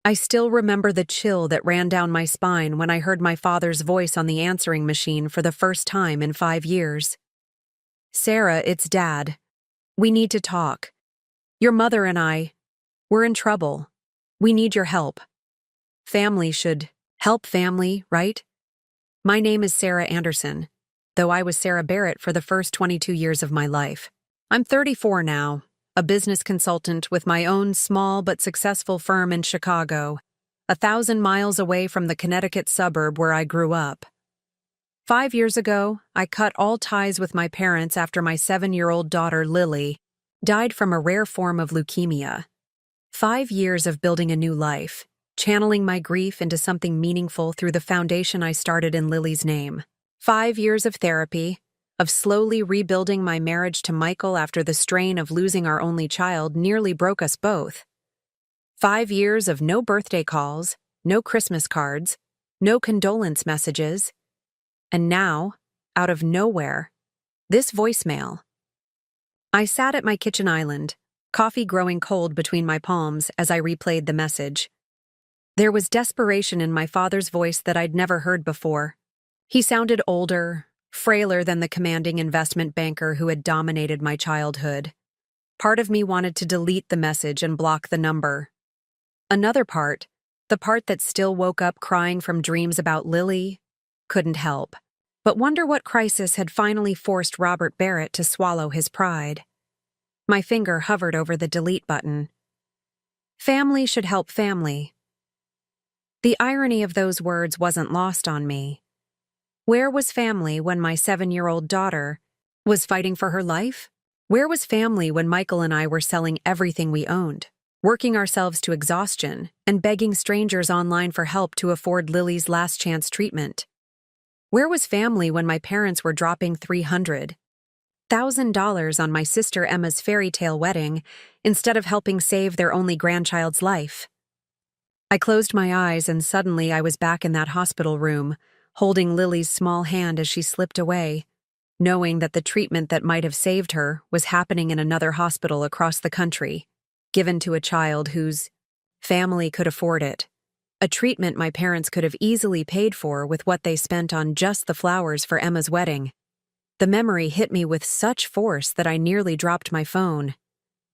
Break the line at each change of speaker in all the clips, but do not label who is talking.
I still remember the chill that ran down my spine when I heard my father's voice on the answering machine for the first time in 5 years. "Sarah, it's Dad. We need to talk. Your mother and we're in trouble. We need your help. Family should help family, right? My name is Sarah Anderson, though I was Sarah Barrett for the first 22 years of my life. I'm 34 now, a business consultant with my own small but successful firm in Chicago, 1,000 miles away from the Connecticut suburb where I grew up. 5 years ago, I cut all ties with my parents after my 7-year-old daughter, Lily, died from a rare form of leukemia. 5 years of building a new life, channeling my grief into something meaningful through the foundation I started in Lily's name. 5 years of therapy, of slowly rebuilding my marriage to Michael after the strain of losing our only child nearly broke us both. 5 years of no birthday calls, no Christmas cards, no condolence messages. And now, out of nowhere, this voicemail. I sat at my kitchen island, coffee growing cold between my palms as I replayed the message. There was desperation in my father's voice that I'd never heard before. He sounded older, frailer than the commanding investment banker who had dominated my childhood. Part of me wanted to delete the message and block the number. Another part, the part that still woke up crying from dreams about Lily, couldn't help but wonder what crisis had finally forced Robert Barrett to swallow his pride. My finger hovered over the delete button. Family should help family. The irony of those words wasn't lost on me. Where was family when my 7-year-old daughter was fighting for her life? Where was family when Michael and I were selling everything we owned, working ourselves to exhaustion, and begging strangers online for help to afford Lily's last chance treatment? Where was family when my parents were dropping $300,000 on my sister Emma's fairy tale wedding instead of helping save their only grandchild's life? I closed my eyes and suddenly I was back in that hospital room, holding Lily's small hand as she slipped away, knowing that the treatment that might have saved her was happening in another hospital across the country, given to a child whose family could afford it. A treatment my parents could have easily paid for with what they spent on just the flowers for Emma's wedding. The memory hit me with such force that I nearly dropped my phone.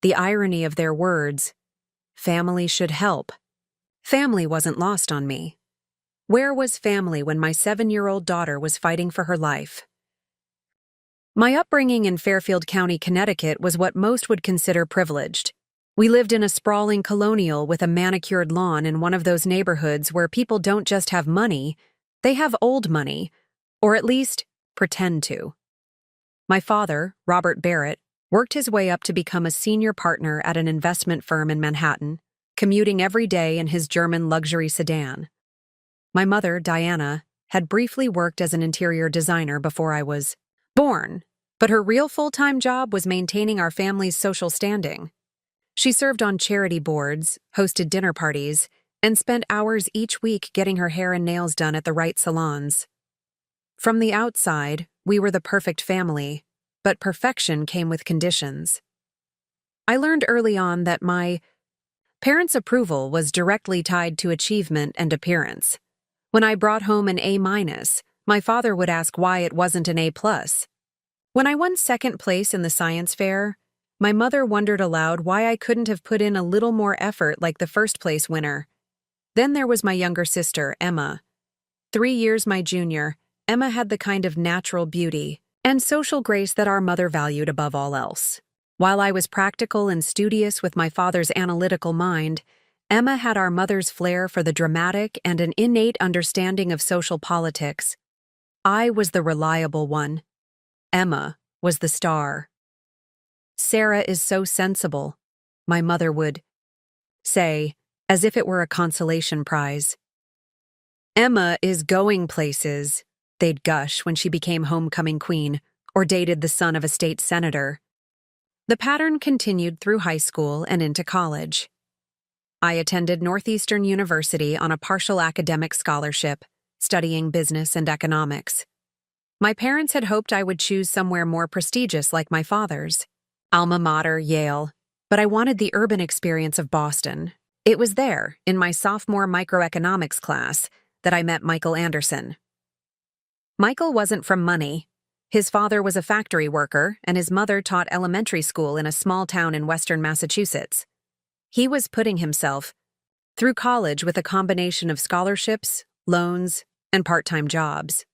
The irony of their words, family should help. Family wasn't lost on me. Where was family when my 7-year-old daughter was fighting for her life? My upbringing in Fairfield County, Connecticut was what most would consider privileged. We lived in a sprawling colonial with a manicured lawn in one of those neighborhoods where people don't just have money, they have old money, or at least pretend to. My father, Robert Barrett, worked his way up to become a senior partner at an investment firm in Manhattan, commuting every day in his German luxury sedan. My mother, Diana, had briefly worked as an interior designer before I was born, but her real full-time job was maintaining our family's social standing. She served on charity boards, hosted dinner parties, and spent hours each week getting her hair and nails done at the right salons. From the outside, we were the perfect family, but perfection came with conditions. I learned early on that my parents' approval was directly tied to achievement and appearance. When I brought home an A-, my father would ask why it wasn't an A+. When I won second place in the science fair, my mother wondered aloud why I couldn't have put in a little more effort like the first-place winner. Then there was my younger sister, Emma. 3 years my junior, Emma had the kind of natural beauty and social grace that our mother valued above all else. While I was practical and studious with my father's analytical mind, Emma had our mother's flair for the dramatic and an innate understanding of social politics. I was the reliable one. Emma was the star. "Sarah is so sensible," my mother would say, as if it were a consolation prize. "Emma is going places," they'd gush when she became homecoming queen or dated the son of a state senator. The pattern continued through high school and into college. I attended Northeastern University on a partial academic scholarship, studying business and economics. My parents had hoped I would choose somewhere more prestigious like my father's. Alma mater, Yale, but I wanted the urban experience of Boston. It was there, in my sophomore microeconomics class, that I met Michael Anderson. Michael wasn't from money. His father was a factory worker, and his mother taught elementary school in a small town in western Massachusetts. He was putting himself through college with a combination of scholarships, loans, and part-time jobs.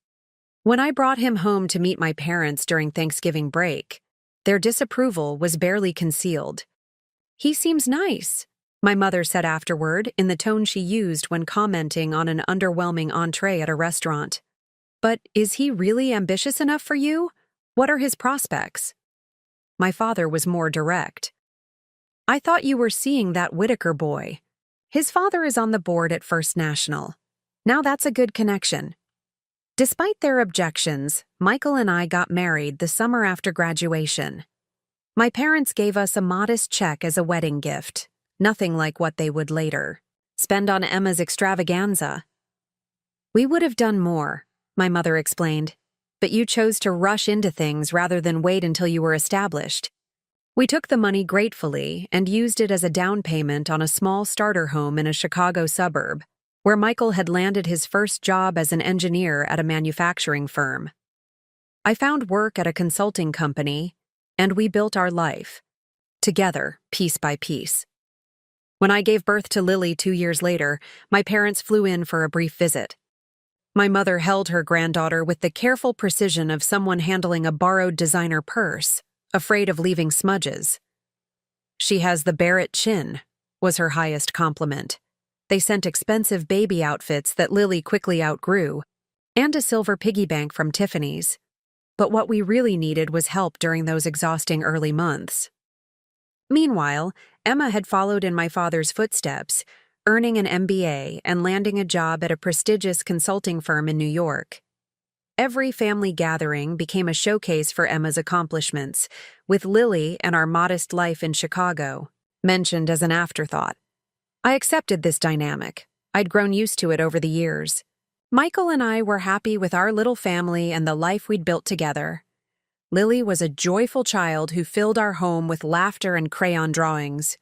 When I brought him home to meet my parents during Thanksgiving break, their disapproval was barely concealed. "He seems nice," my mother said afterward in the tone she used when commenting on an underwhelming entree at a restaurant. "But is he really ambitious enough for you? What are his prospects?" My father was more direct. "I thought you were seeing that Whitaker boy. His father is on the board at First National. Now that's a good connection." Despite their objections, Michael and I got married the summer after graduation. My parents gave us a modest check as a wedding gift, nothing like what they would later spend on Emma's extravaganza. "We would have done more," my mother explained, "but you chose to rush into things rather than wait until you were established. We took the money gratefully and used it as a down payment on a small starter home in a Chicago suburb, where Michael had landed his first job as an engineer at a manufacturing firm. I found work at a consulting company, and we built our life together, piece by piece. When I gave birth to Lily 2 years later, my parents flew in for a brief visit. My mother held her granddaughter with the careful precision of someone handling a borrowed designer purse, afraid of leaving smudges. "She has the Barrett chin," was her highest compliment. They sent expensive baby outfits that Lily quickly outgrew, and a silver piggy bank from Tiffany's. But what we really needed was help during those exhausting early months. Meanwhile, Emma had followed in my father's footsteps, earning an MBA and landing a job at a prestigious consulting firm in New York. Every family gathering became a showcase for Emma's accomplishments, with Lily and our modest life in Chicago mentioned as an afterthought. I accepted this dynamic. I'd grown used to it over the years. Michael and I were happy with our little family and the life we'd built together. Lily was a joyful child who filled our home with laughter and crayon drawings.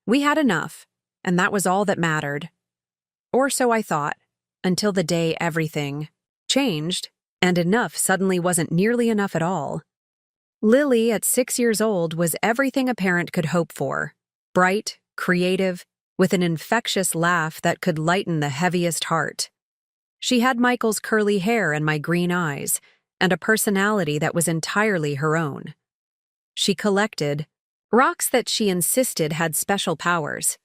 We had enough, and that was all that mattered. Or so I thought, until the day everything changed, and enough suddenly wasn't nearly enough at all. Lily, at 6 years old, was everything a parent could hope for. Bright, creative, with an infectious laugh that could lighten the heaviest heart. She had Michael's curly hair and my green eyes, and a personality that was entirely her own. She collected rocks that she insisted had special powers,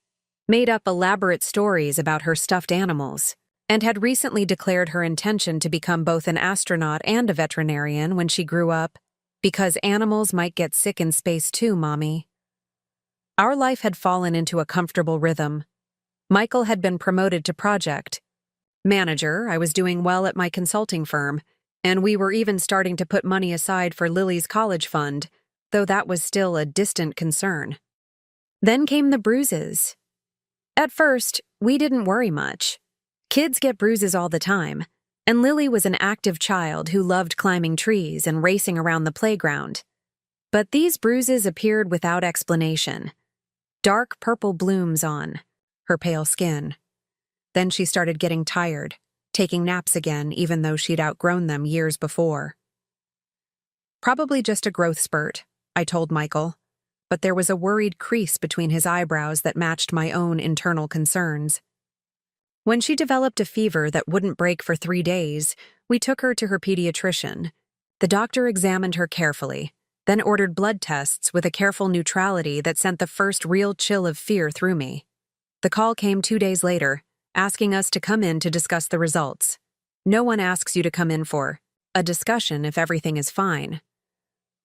made up elaborate stories about her stuffed animals, and had recently declared her intention to become both an astronaut and a veterinarian when she grew up, because animals might get sick in space too, Mommy. Our life had fallen into a comfortable rhythm. Michael had been promoted to project manager. I was doing well at my consulting firm, and we were even starting to put money aside for Lily's college fund, though that was still a distant concern. Then came the bruises. At first, we didn't worry much. Kids get bruises all the time, and Lily was an active child who loved climbing trees and racing around the playground. But these bruises appeared without explanation. Dark purple blooms on her pale skin. Then she started getting tired, taking naps again even though she'd outgrown them years before. "Probably just a growth spurt," I told Michael, but there was a worried crease between his eyebrows that matched my own internal concerns. When she developed a fever that wouldn't break for 3 days, we took her to her pediatrician. The doctor examined her carefully, then ordered blood tests with a careful neutrality that sent the first real chill of fear through me. The call came 2 days later, asking us to come in to discuss the results. No one asks you to come in for a discussion if everything is fine.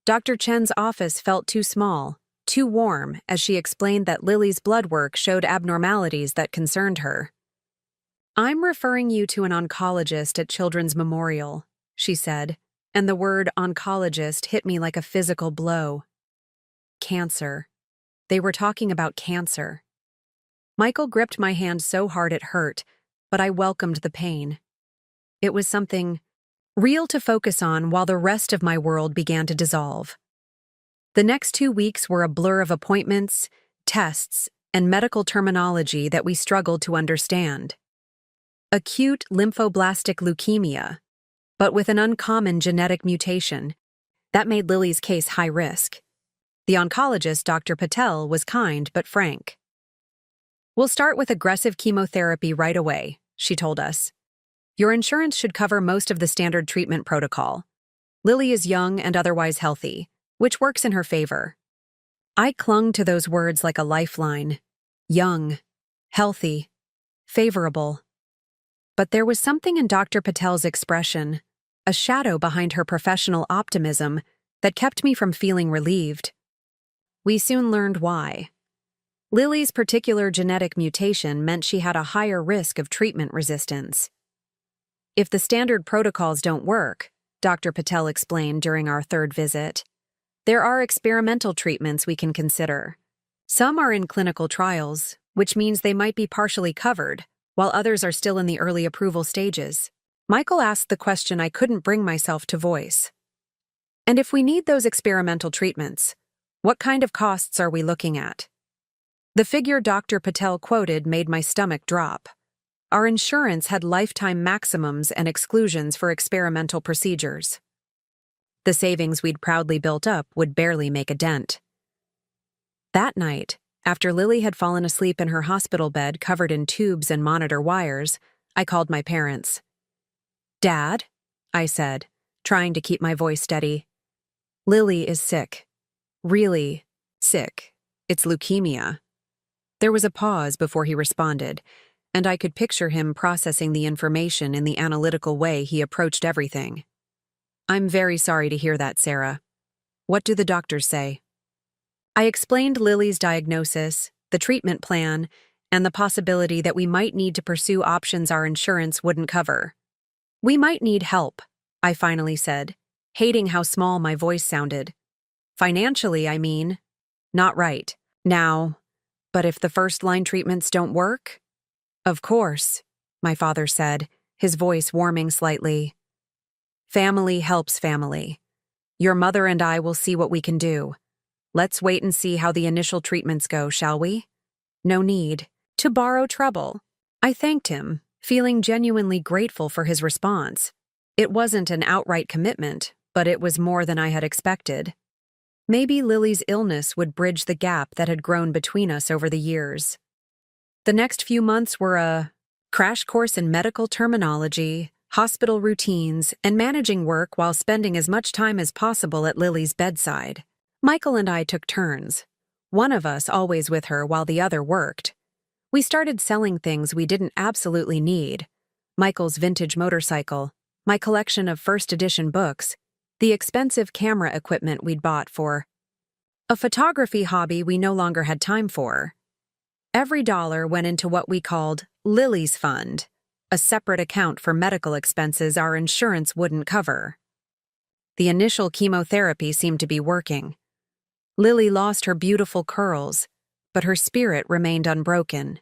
Dr. Chen's office felt too small, too warm, as she explained that Lily's blood work showed abnormalities that concerned her. "I'm referring you to an oncologist at Children's Memorial," she said, and the word oncologist hit me like a physical blow. Cancer. They were talking about cancer. Michael gripped my hand so hard it hurt, but I welcomed the pain. It was something real to focus on while the rest of my world began to dissolve. The next 2 weeks were a blur of appointments, tests, and medical terminology that we struggled to understand. Acute lymphoblastic leukemia, but with an uncommon genetic mutation. That made Lily's case high risk. The oncologist, Dr. Patel, was kind but frank. "We'll start with aggressive chemotherapy right away," she told us. "Your insurance should cover most of the standard treatment protocol. Lily is young and otherwise healthy, which works in her favor." I clung to those words like a lifeline. Young, healthy, favorable. But there was something in Dr. Patel's expression, a shadow behind her professional optimism, that kept me from feeling relieved. We soon learned why. Lily's particular genetic mutation meant she had a higher risk of treatment resistance. If the standard protocols don't work, Dr. Patel explained during our third visit, there are experimental treatments we can consider. Some are in clinical trials, which means they might be partially covered, while others are still in the early approval stages. Michael asked the question I couldn't bring myself to voice. "And if we need those experimental treatments, what kind of costs are we looking at?" The figure Dr. Patel quoted made my stomach drop. Our insurance had lifetime maximums and exclusions for experimental procedures. The savings we'd proudly built up would barely make a dent. That night, after Lily had fallen asleep in her hospital bed covered in tubes and monitor wires, I called my parents. "Dad," I said, trying to keep my voice steady, "Lily is sick. Really sick. It's leukemia." There was a pause before he responded, and I could picture him processing the information in the analytical way he approached everything. "I'm very sorry to hear that, Sarah. What do the doctors say?" I explained Lily's diagnosis, the treatment plan, and the possibility that we might need to pursue options our insurance wouldn't cover. "We might need help," I finally said, hating how small my voice sounded. "Financially, I mean. Not right now. But if the first-line treatments don't work?" "Of course," my father said, his voice warming slightly. "Family helps family. Your mother and I will see what we can do. Let's wait and see how the initial treatments go, shall we?" No need to borrow trouble. I thanked him, feeling genuinely grateful for his response. It wasn't an outright commitment, but it was more than I had expected. Maybe Lily's illness would bridge the gap that had grown between us over the years. The next few months were a crash course in medical terminology, hospital routines, and managing work while spending as much time as possible at Lily's bedside. Michael and I took turns, one of us always with her while the other worked. We started selling things we didn't absolutely need. Michael's vintage motorcycle, my collection of first-edition books, the expensive camera equipment we'd bought for a photography hobby we no longer had time for. Every dollar went into what we called Lily's Fund, a separate account for medical expenses our insurance wouldn't cover. The initial chemotherapy seemed to be working. Lily lost her beautiful curls, but her spirit remained unbroken.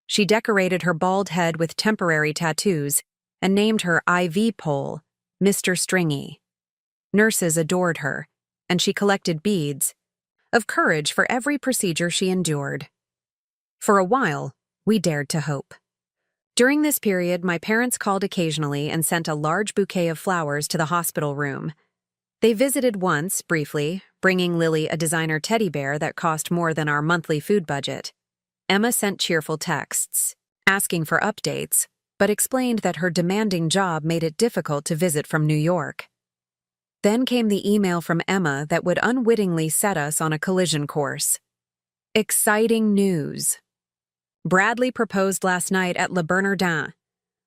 She decorated her bald head with temporary tattoos and named her IV pole Mr. Stringy. Nurses adored her, and she collected beads of courage for every procedure she endured. For a while, we dared to hope. During this period, my parents called occasionally and sent a large bouquet of flowers to the hospital room. They visited once, briefly, bringing Lily a designer teddy bear that cost more than our monthly food budget. Emma sent cheerful texts, asking for updates, but explained that her demanding job made it difficult to visit from New York. Then came the email from Emma that would unwittingly set us on a collision course. Exciting news. Bradley proposed last night at Le Bernardin.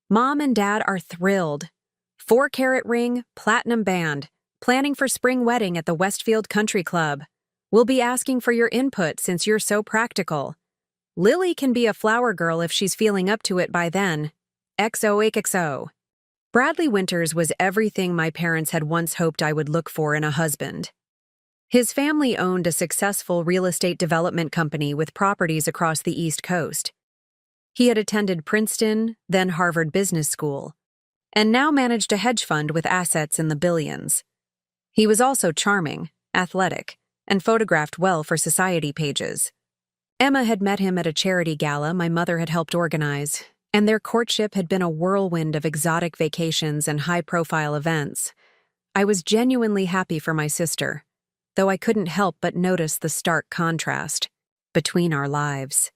Mom and Dad are thrilled. 4-carat ring, platinum band, planning for spring wedding at the Westfield Country Club. We'll be asking for your input since you're so practical. Lily can be a flower girl if she's feeling up to it by then. XOXO. Bradley Winters was everything my parents had once hoped I would look for in a husband. His family owned a successful real estate development company with properties across the East Coast. He had attended Princeton, then Harvard Business School, and now managed a hedge fund with assets in the billions. He was also charming, athletic, and photographed well for society pages. Emma had met him at a charity gala my mother had helped organize, and their courtship had been a whirlwind of exotic vacations and high-profile events. I was genuinely happy for my sister, though I couldn't help but notice the stark contrast between our lives.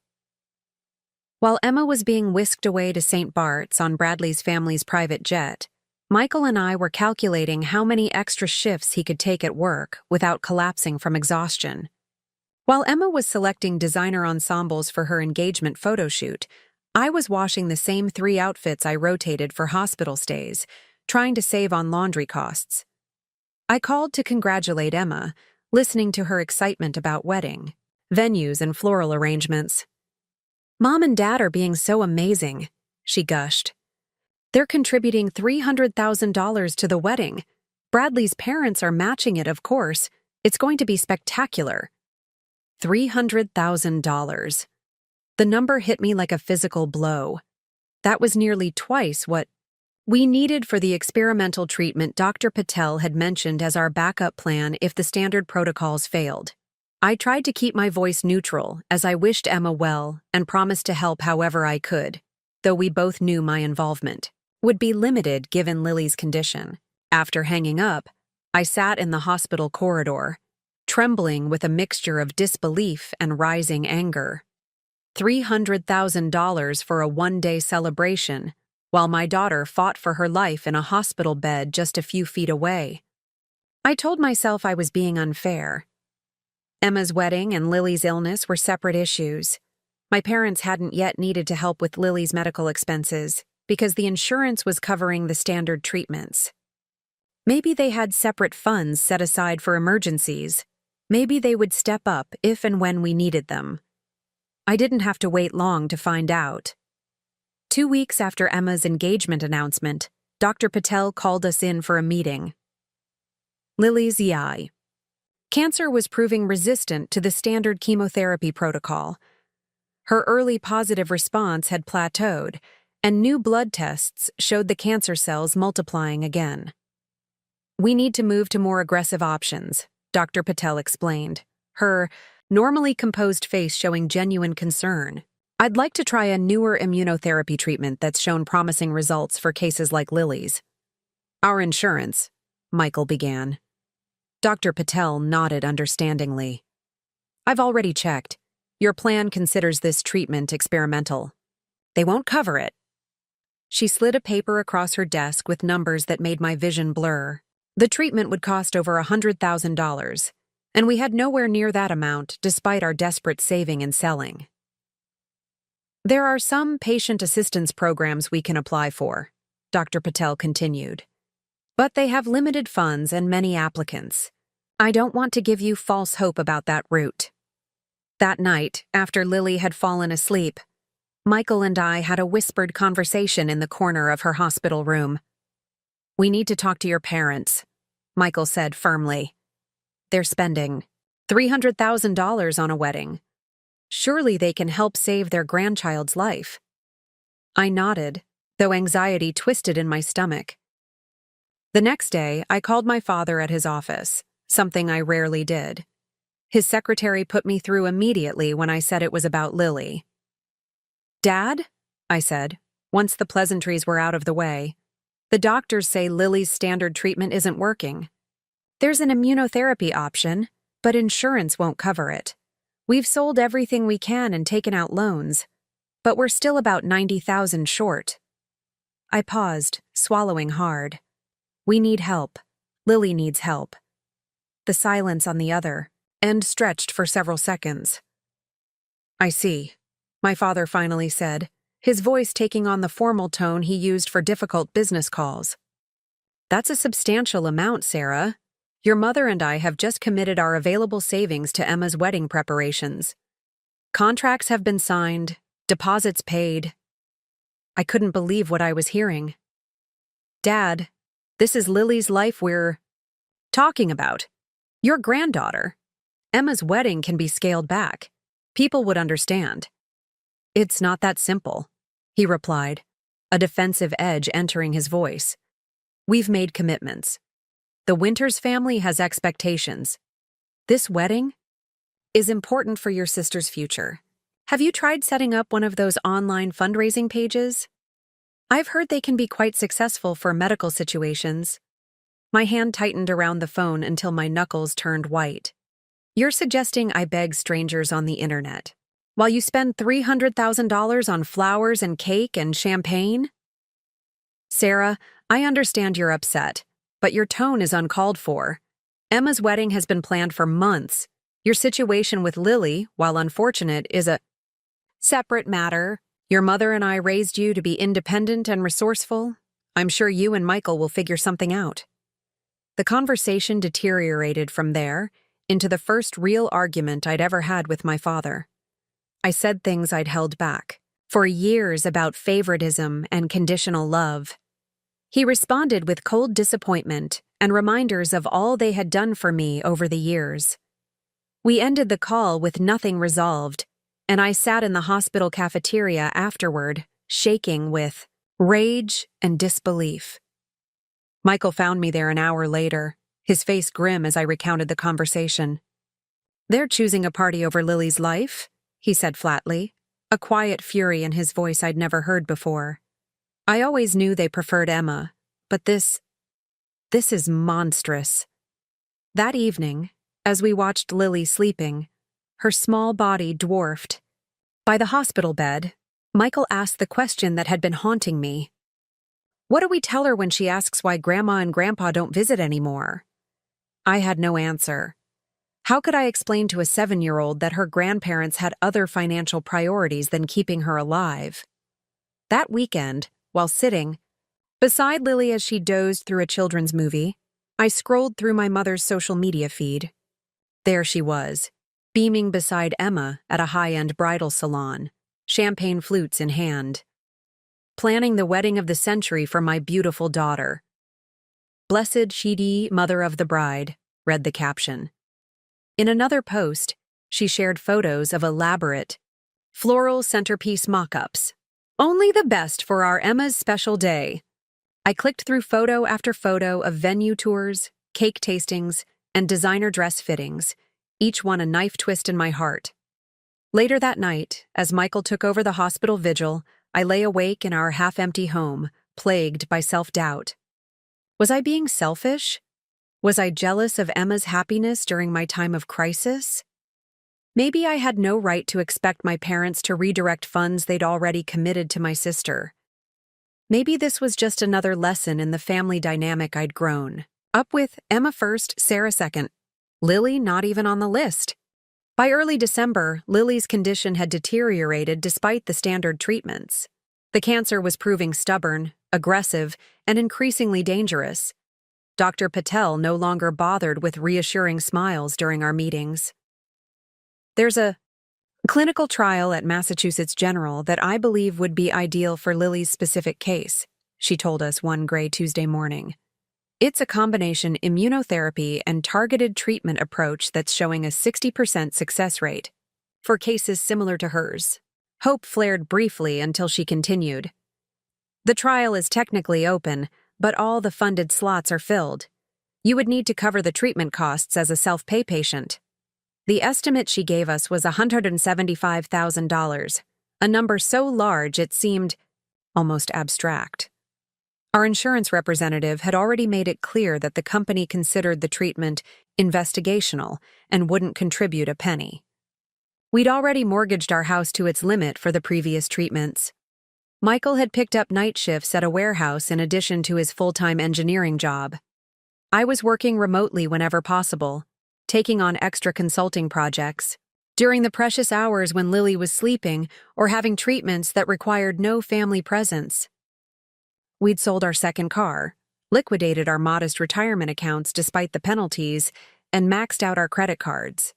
While Emma was being whisked away to St. Bart's on Bradley's family's private jet, Michael and I were calculating how many extra shifts he could take at work without collapsing from exhaustion. While Emma was selecting designer ensembles for her engagement photo shoot, I was washing the same 3 outfits I rotated for hospital stays, trying to save on laundry costs. I called to congratulate Emma, listening to her excitement about wedding, venues, and floral arrangements. "Mom and Dad are being so amazing," she gushed. "They're contributing $300,000 to the wedding. Bradley's parents are matching it, of course. It's going to be spectacular." $300,000. The number hit me like a physical blow. That was nearly twice what we needed for the experimental treatment Dr. Patel had mentioned as our backup plan if the standard protocols failed. I tried to keep my voice neutral as I wished Emma well and promised to help however I could, though we both knew my involvement would be limited given Lily's condition. After hanging up, I sat in the hospital corridor, trembling with a mixture of disbelief and rising anger. $300,000 for a one-day celebration, while my daughter fought for her life in a hospital bed just a few feet away. I told myself I was being unfair. Emma's wedding and Lily's illness were separate issues. My parents hadn't yet needed to help with Lily's medical expenses because the insurance was covering the standard treatments. Maybe they had separate funds set aside for emergencies. Maybe they would step up if and when we needed them. I didn't have to wait long to find out. 2 weeks after Emma's engagement announcement, Dr. Patel called us in for a meeting. Lily's EI. Cancer was proving resistant to the standard chemotherapy protocol. Her early positive response had plateaued, and new blood tests showed the cancer cells multiplying again. "We need to move to more aggressive options," Dr. Patel explained, her normally composed face showing genuine concern. "I'd like to try a newer immunotherapy treatment that's shown promising results for cases like Lily's." "Our insurance," Michael began. Dr. Patel nodded understandingly. "I've already checked. Your plan considers this treatment experimental. They won't cover it." She slid a paper across her desk with numbers that made my vision blur. The treatment would cost over $100,000, and we had nowhere near that amount despite our desperate saving and selling. "There are some patient assistance programs we can apply for," Dr. Patel continued. "But they have limited funds and many applicants. I don't want to give you false hope about that route." That night, after Lily had fallen asleep, Michael and I had a whispered conversation in the corner of her hospital room. "We need to talk to your parents," Michael said firmly. "They're spending $300,000 on a wedding. Surely they can help save their grandchild's life." I nodded, though anxiety twisted in my stomach. The next day, I called my father at his office, something I rarely did. His secretary put me through immediately when I said it was about Lily. "Dad," I said, once the pleasantries were out of the way, "the doctors say Lily's standard treatment isn't working. There's an immunotherapy option, but insurance won't cover it. We've sold everything we can and taken out loans, but we're still about $90,000 short." I paused, swallowing hard. We need help. Lily needs help. The silence on the other end stretched for several seconds. "I see," my father finally said, his voice taking on the formal tone he used for difficult business calls. "That's a substantial amount, Sarah. Your mother and I have just committed our available savings to Emma's wedding preparations. Contracts have been signed, deposits paid." I couldn't believe what I was hearing. "Dad, this is Lily's life we're talking about. Your granddaughter. Emma's wedding can be scaled back. People would understand." "It's not that simple," he replied, a defensive edge entering his voice. "We've made commitments. The Winters family has expectations. This wedding is important for your sister's future. Have you tried setting up one of those online fundraising pages? I've heard they can be quite successful for medical situations. My hand tightened around the phone until my knuckles turned white. You're suggesting I beg strangers on the internet, while you spend $300,000 on flowers and cake and champagne? Sarah, I understand you're upset, but your tone is uncalled for. Emma's wedding has been planned for months. Your situation with Lily, while unfortunate, is a separate matter. Your mother and I raised you to be independent and resourceful. I'm sure you and Michael will figure something out. The conversation deteriorated from there into the first real argument I'd ever had with my father. I said things I'd held back for years about favoritism and conditional love. He responded with cold disappointment and reminders of all they had done for me over the years. We ended the call with nothing resolved, and I sat in the hospital cafeteria afterward, shaking with rage and disbelief. Michael found me there an hour later, his face grim as I recounted the conversation. "They're choosing a party over Lily's life," he said flatly, a quiet fury in his voice I'd never heard before. "I always knew they preferred Emma, but this is monstrous." That evening, as we watched Lily sleeping, her small body dwarfed. By the hospital bed, Michael asked the question that had been haunting me. "What do we tell her when she asks why Grandma and Grandpa don't visit anymore?" I had no answer. How could I explain to a 7-year-old that her grandparents had other financial priorities than keeping her alive? That weekend, while sitting beside Lily as she dozed through a children's movie, I scrolled through my mother's social media feed. There she was, beaming beside Emma at a high-end bridal salon, champagne flutes in hand. "Planning the wedding of the century for my beautiful daughter. Blessed Shidi, mother of the bride," read the caption. In another post, she shared photos of elaborate, floral centerpiece mock-ups. "Only the best for our Emma's special day." I clicked through photo after photo of venue tours, cake tastings, and designer dress fittings, each one a knife twist in my heart. Later that night, as Michael took over the hospital vigil, I lay awake in our half-empty home, plagued by self-doubt. Was I being selfish? Was I jealous of Emma's happiness during my time of crisis? Maybe I had no right to expect my parents to redirect funds they'd already committed to my sister. Maybe this was just another lesson in the family dynamic I'd grown up with: Emma first, Sarah second. Lily not even on the list. By early December, Lily's condition had deteriorated despite the standard treatments. The cancer was proving stubborn, aggressive, and increasingly dangerous. Dr. Patel no longer bothered with reassuring smiles during our meetings. "There's a clinical trial at Massachusetts General that I believe would be ideal for Lily's specific case," she told us one gray Tuesday morning. "It's a combination immunotherapy and targeted treatment approach that's showing a 60% success rate for cases similar to hers." Hope flared briefly until she continued. "The trial is technically open, but all the funded slots are filled. You would need to cover the treatment costs as a self-pay patient." The estimate she gave us was $175,000, a number so large it seemed almost abstract. Our insurance representative had already made it clear that the company considered the treatment investigational and wouldn't contribute a penny. We'd already mortgaged our house to its limit for the previous treatments. Michael had picked up night shifts at a warehouse in addition to his full-time engineering job. I was working remotely whenever possible, taking on extra consulting projects during the precious hours when Lily was sleeping or having treatments that required no family presence. We'd sold our second car, liquidated our modest retirement accounts despite the penalties, and maxed out our credit cards.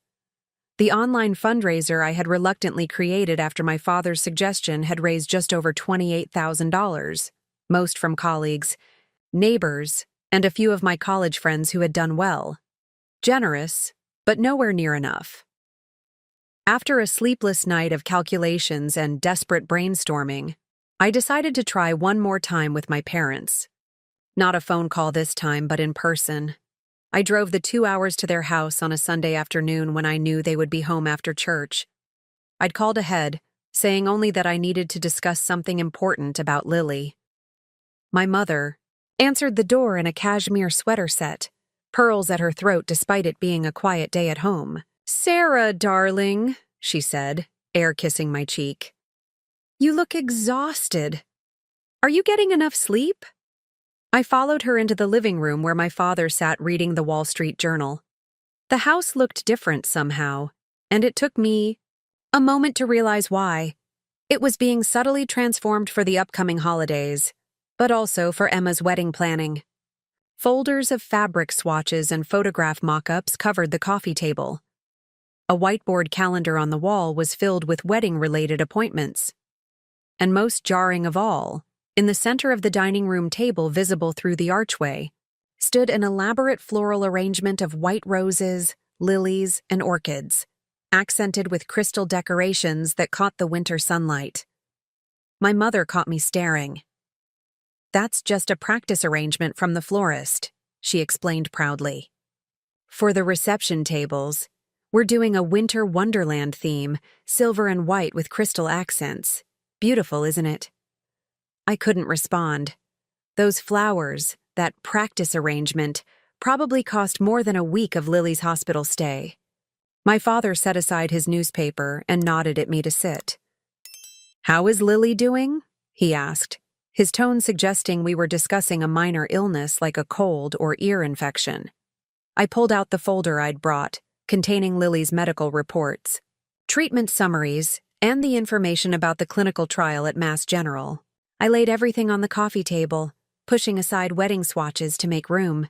The online fundraiser I had reluctantly created after my father's suggestion had raised just over $28,000, most from colleagues, neighbors, and a few of my college friends who had done well. Generous, but nowhere near enough. After a sleepless night of calculations and desperate brainstorming, I decided to try one more time with my parents. Not a phone call this time, but in person. I drove the 2 hours to their house on a Sunday afternoon when I knew they would be home after church. I'd called ahead, saying only that I needed to discuss something important about Lily. My mother answered the door in a cashmere sweater set, pearls at her throat despite it being a quiet day at home. "Sarah, darling," she said, air kissing my cheek. "You look exhausted. Are you getting enough sleep?" I followed her into the living room where my father sat reading the Wall Street Journal. The house looked different somehow, and it took me a moment to realize why. It was being subtly transformed for the upcoming holidays, but also for Emma's wedding planning. Folders of fabric swatches and photograph mock-ups covered the coffee table. A whiteboard calendar on the wall was filled with wedding-related appointments. And most jarring of all, in the center of the dining room table visible through the archway, stood an elaborate floral arrangement of white roses, lilies, and orchids, accented with crystal decorations that caught the winter sunlight. My mother caught me staring. "That's just a practice arrangement from the florist," she explained proudly. "For the reception tables, we're doing a winter wonderland theme, silver and white with crystal accents. Beautiful, isn't it?" I couldn't respond. Those flowers, that practice arrangement, probably cost more than a week of Lily's hospital stay. My father set aside his newspaper and nodded at me to sit. "How is Lily doing?" he asked, his tone suggesting we were discussing a minor illness like a cold or ear infection. I pulled out the folder I'd brought, containing Lily's medical reports, treatment summaries, and the information about the clinical trial at Mass General. I laid everything on the coffee table, pushing aside wedding swatches to make room.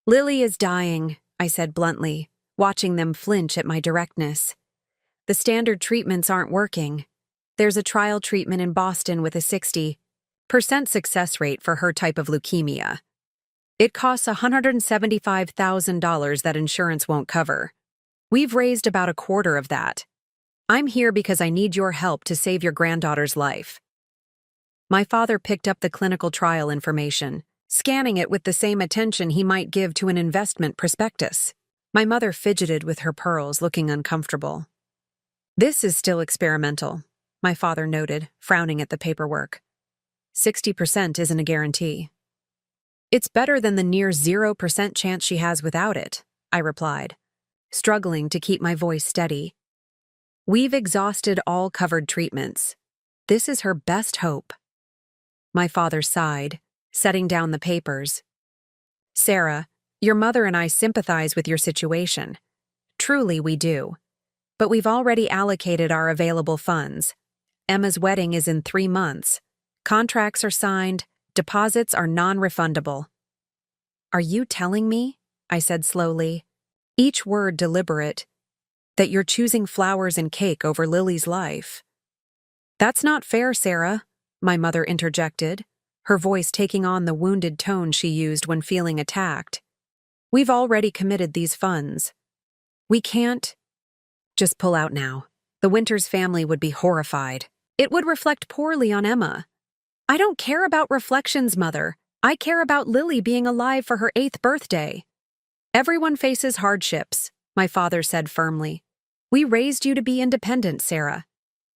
"Lily is dying," I said bluntly, watching them flinch at my directness. "The standard treatments aren't working. There's a trial treatment in Boston with a 60% success rate for her type of leukemia. It costs $175,000 that insurance won't cover. We've raised about a quarter of that. I'm here because I need your help to save your granddaughter's life." My father picked up the clinical trial information, scanning it with the same attention he might give to an investment prospectus. My mother fidgeted with her pearls, looking uncomfortable. "This is still experimental," my father noted, frowning at the paperwork. 60% isn't a guarantee." "It's better than the near 0% chance she has without it," I replied, struggling to keep my voice steady. "We've exhausted all covered treatments. This is her best hope." My father sighed, setting down the papers. "Sarah, your mother and I sympathize with your situation. Truly, we do. But we've already allocated our available funds. Emma's wedding is in 3 months. Contracts are signed. Deposits are non-refundable." "Are you telling me," I said slowly, each word deliberate, "that you're choosing flowers and cake over Lily's life?" "That's not fair, Sarah," my mother interjected, her voice taking on the wounded tone she used when feeling attacked. "We've already committed these funds. We can't just pull out now. The Winters family would be horrified. It would reflect poorly on Emma." "I don't care about reflections, Mother. I care about Lily being alive for her 8th birthday." "Everyone faces hardships," my father said firmly. "We raised you to be independent, Sarah.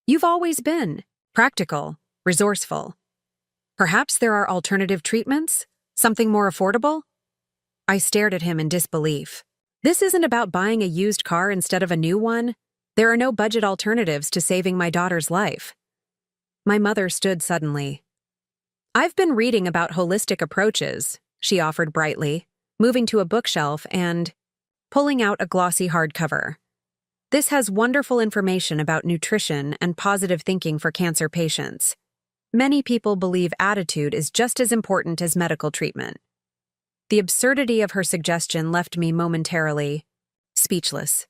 You've always been practical, resourceful. Perhaps there are alternative treatments? Something more affordable?" I stared at him in disbelief. "This isn't about buying a used car instead of a new one. There are no budget alternatives to saving my daughter's life." My mother stood suddenly. "I've been reading about holistic approaches," she offered brightly, moving to a bookshelf and pulling out a glossy hardcover. "This has wonderful information about nutrition and positive thinking for cancer patients. Many people believe attitude is just as important as medical treatment." The absurdity of her suggestion left me momentarily speechless.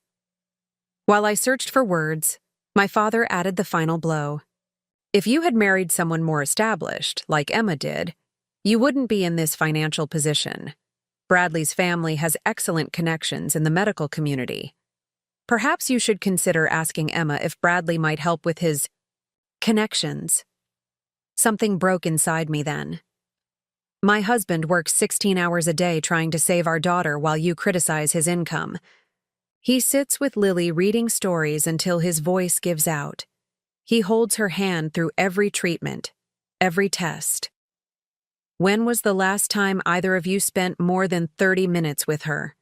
While I searched for words, my father added the final blow. "If you had married someone more established, like Emma did, you wouldn't be in this financial position. Bradley's family has excellent connections in the medical community. Perhaps you should consider asking Emma if Bradley might help with his connections." Something broke inside me then. "My husband works 16 hours a day trying to save our daughter while you criticize his income. He sits with Lily reading stories until his voice gives out. He holds her hand through every treatment, every test. When was the last time either of you spent more than 30 minutes with her?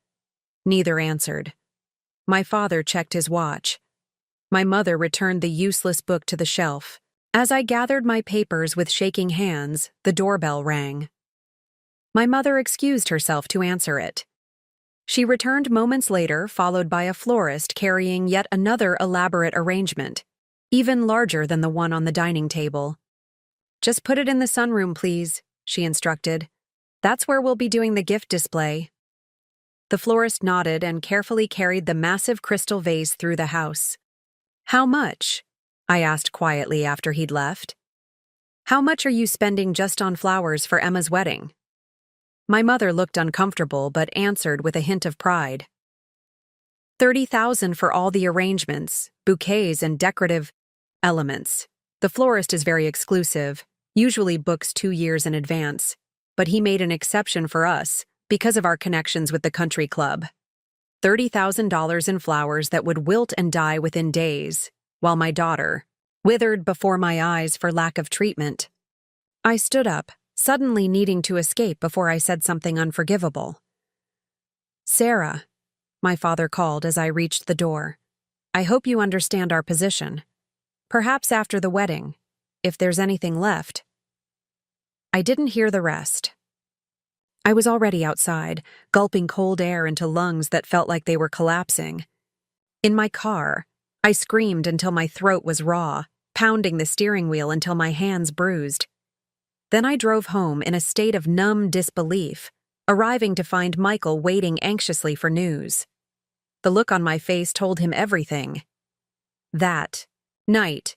Neither answered. My father checked his watch. My mother returned the useless book to the shelf. As I gathered my papers with shaking hands, the doorbell rang. My mother excused herself to answer it. She returned moments later, followed by a florist carrying yet another elaborate arrangement, even larger than the one on the dining table. Just put it in the sunroom, please, she instructed. That's where we'll be doing the gift display. The florist nodded and carefully carried the massive crystal vase through the house. How much? I asked quietly after he'd left. How much are you spending just on flowers for Emma's wedding? My mother looked uncomfortable but answered with a hint of pride. 30,000 for all the arrangements, bouquets, and decorative elements. The florist is very exclusive, usually books 2 years in advance, but he made an exception for us because of our connections with the country club. $30,000 in flowers that would wilt and die within days, while my daughter withered before my eyes for lack of treatment. I stood up, suddenly needing to escape before I said something unforgivable. Sarah, my father called as I reached the door. I hope you understand our position. Perhaps after the wedding, if there's anything left. I didn't hear the rest. I was already outside, gulping cold air into lungs that felt like they were collapsing. In my car, I screamed until my throat was raw, pounding the steering wheel until my hands bruised. Then I drove home in a state of numb disbelief, arriving to find Michael waiting anxiously for news. The look on my face told him everything. That night,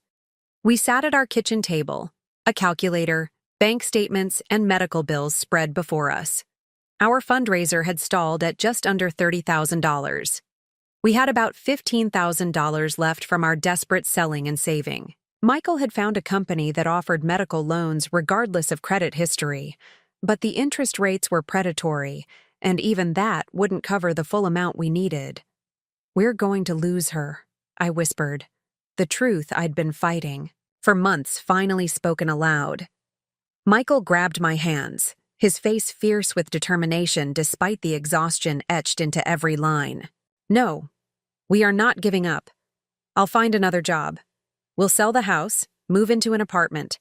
we sat at our kitchen table, a calculator, bank statements, and medical bills spread before us. Our fundraiser had stalled at just under $30,000. We had about $15,000 left from our desperate selling and saving. Michael had found a company that offered medical loans regardless of credit history, but the interest rates were predatory, and even that wouldn't cover the full amount we needed. We're going to lose her, I whispered. The truth I'd been fighting, for months, finally spoken aloud. Michael grabbed my hands, his face fierce with determination despite the exhaustion etched into every line. No, we are not giving up. I'll find another job. We'll sell the house, move into an apartment.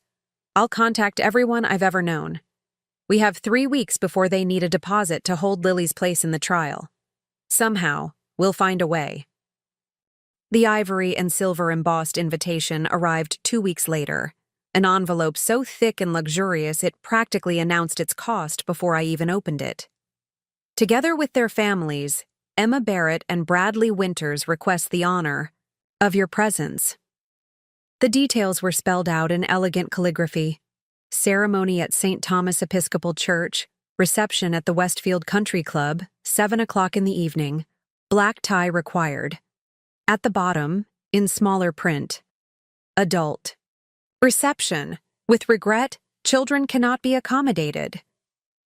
I'll contact everyone I've ever known. We have 3 weeks before they need a deposit to hold Lily's place in the trial. Somehow, we'll find a way. The ivory and silver embossed invitation arrived 2 weeks later, an envelope so thick and luxurious it practically announced its cost before I even opened it. Together with their families, Emma Barrett and Bradley Winters request the honor of your presence. The details were spelled out in elegant calligraphy. Ceremony at St. Thomas Episcopal Church, reception at the Westfield Country Club, 7 o'clock in the evening, black tie required. At the bottom, in smaller print, adult. Reception. With regret, children cannot be accommodated.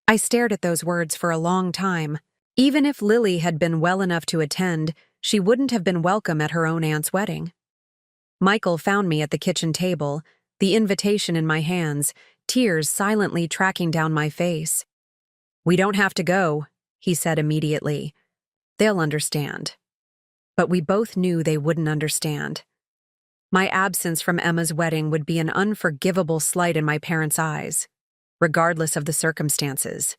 I stared at those words for a long time. Even if Lily had been well enough to attend, she wouldn't have been welcome at her own aunt's wedding. Michael found me at the kitchen table, the invitation in my hands, tears silently tracking down my face. We don't have to go, he said immediately. They'll understand. But we both knew they wouldn't understand. My absence from Emma's wedding would be an unforgivable slight in my parents' eyes, regardless of the circumstances.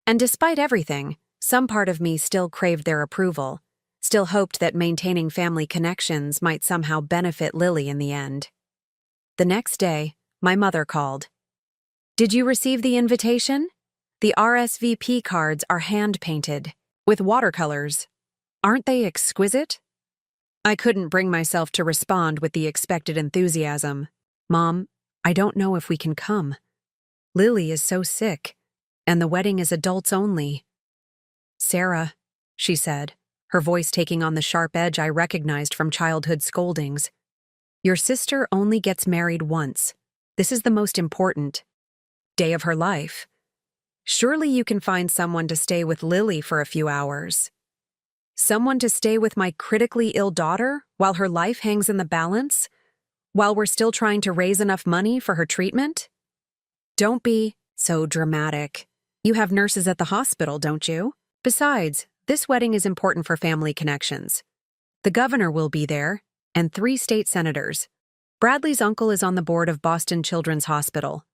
And despite everything, some part of me still craved their approval, still hoped that maintaining family connections might somehow benefit Lily in the end. The next day, my mother called. Did you receive the invitation? The RSVP cards are hand-painted, with watercolors. Aren't they exquisite? I couldn't bring myself to respond with the expected enthusiasm. Mom, I don't know if we can come. Lily is so sick, and the wedding is adults only. Sarah, she said, her voice taking on the sharp edge I recognized from childhood scoldings. Your sister only gets married once. This is the most important day of her life. Surely you can find someone to stay with Lily for a few hours. Someone to stay with my critically ill daughter while her life hangs in the balance? While we're still trying to raise enough money for her treatment? Don't be so dramatic. You have nurses at the hospital, don't you? Besides, this wedding is important for family connections. The governor will be there, and 3 state senators. Bradley's uncle is on the board of Boston Children's Hospital.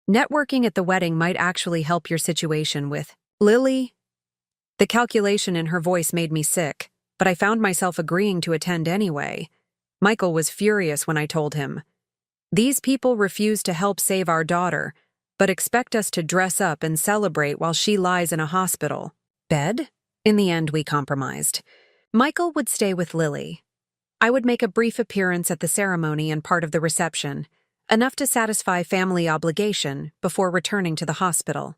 Networking at the wedding might actually help your situation with Lily. The calculation in her voice made me sick, but I found myself agreeing to attend anyway. Michael was furious when I told him. These people refuse to help save our daughter, but expect us to dress up and celebrate while she lies in a hospital bed? In the end, we compromised. Michael would stay with Lily. I would make a brief appearance at the ceremony and part of the reception, enough to satisfy family obligation before returning to the hospital.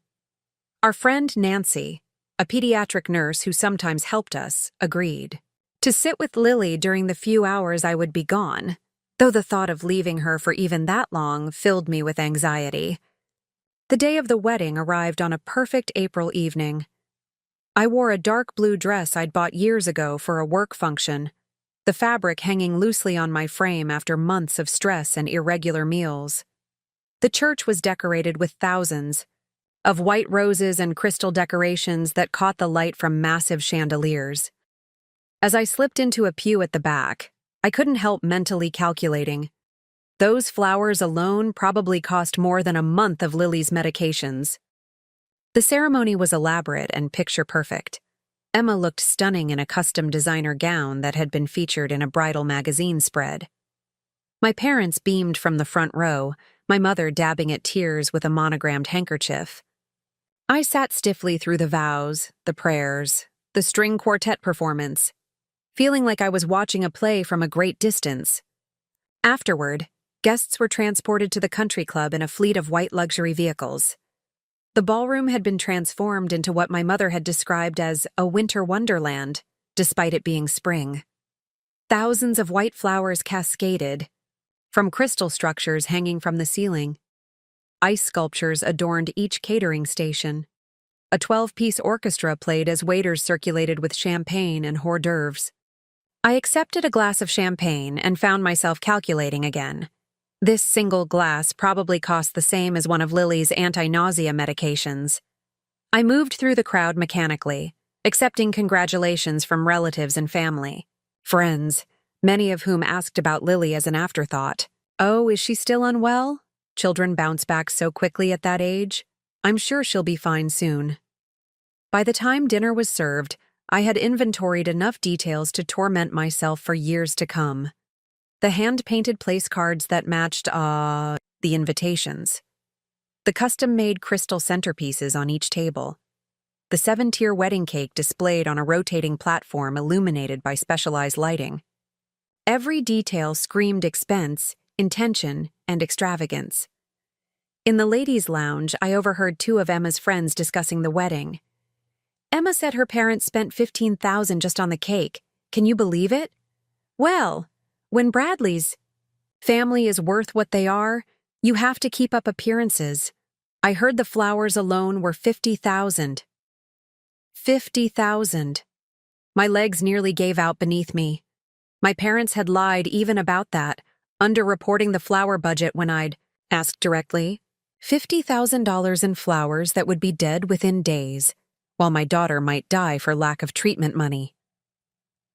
Our friend Nancy, a pediatric nurse who sometimes helped us, agreed to sit with Lily during the few hours I would be gone, though the thought of leaving her for even that long filled me with anxiety. The day of the wedding arrived on a perfect April evening. I wore a dark blue dress I'd bought years ago for a work function, the fabric hanging loosely on my frame after months of stress and irregular meals. The church was decorated with thousands of white roses and crystal decorations that caught the light from massive chandeliers. As I slipped into a pew at the back, I couldn't help mentally calculating. Those flowers alone probably cost more than a month of Lily's medications. The ceremony was elaborate and picture-perfect. Emma looked stunning in a custom designer gown that had been featured in a bridal magazine spread. My parents beamed from the front row, my mother dabbing at tears with a monogrammed handkerchief. I sat stiffly through the vows, the prayers, the string quartet performance, feeling like I was watching a play from a great distance. Afterward, guests were transported to the country club in a fleet of white luxury vehicles. The ballroom had been transformed into what my mother had described as a winter wonderland, despite it being spring. Thousands of white flowers cascaded from crystal structures hanging from the ceiling. Ice sculptures adorned each catering station. A 12-piece orchestra played as waiters circulated with champagne and hors d'oeuvres. I accepted a glass of champagne and found myself calculating again. This single glass probably cost the same as one of Lily's anti-nausea medications. I moved through the crowd mechanically, accepting congratulations from relatives and family. Friends, many of whom asked about Lily as an afterthought. Oh, is she still unwell? Children bounce back so quickly at that age. I'm sure she'll be fine soon. By the time dinner was served, I had inventoried enough details to torment myself for years to come. The hand-painted place cards that matched, the invitations. The custom-made crystal centerpieces on each table. The 7-tier wedding cake displayed on a rotating platform illuminated by specialized lighting. Every detail screamed expense, intention, and extravagance. In the ladies' lounge, I overheard 2 of Emma's friends discussing the wedding. Emma said her parents spent $15,000 just on the cake. Can you believe it? Well, when Bradley's family is worth what they are, you have to keep up appearances. I heard the flowers alone were $50,000. $50,000. My legs nearly gave out beneath me. My parents had lied even about that, underreporting the flower budget when I'd asked directly. $50,000 in flowers that would be dead within days, while my daughter might die for lack of treatment money.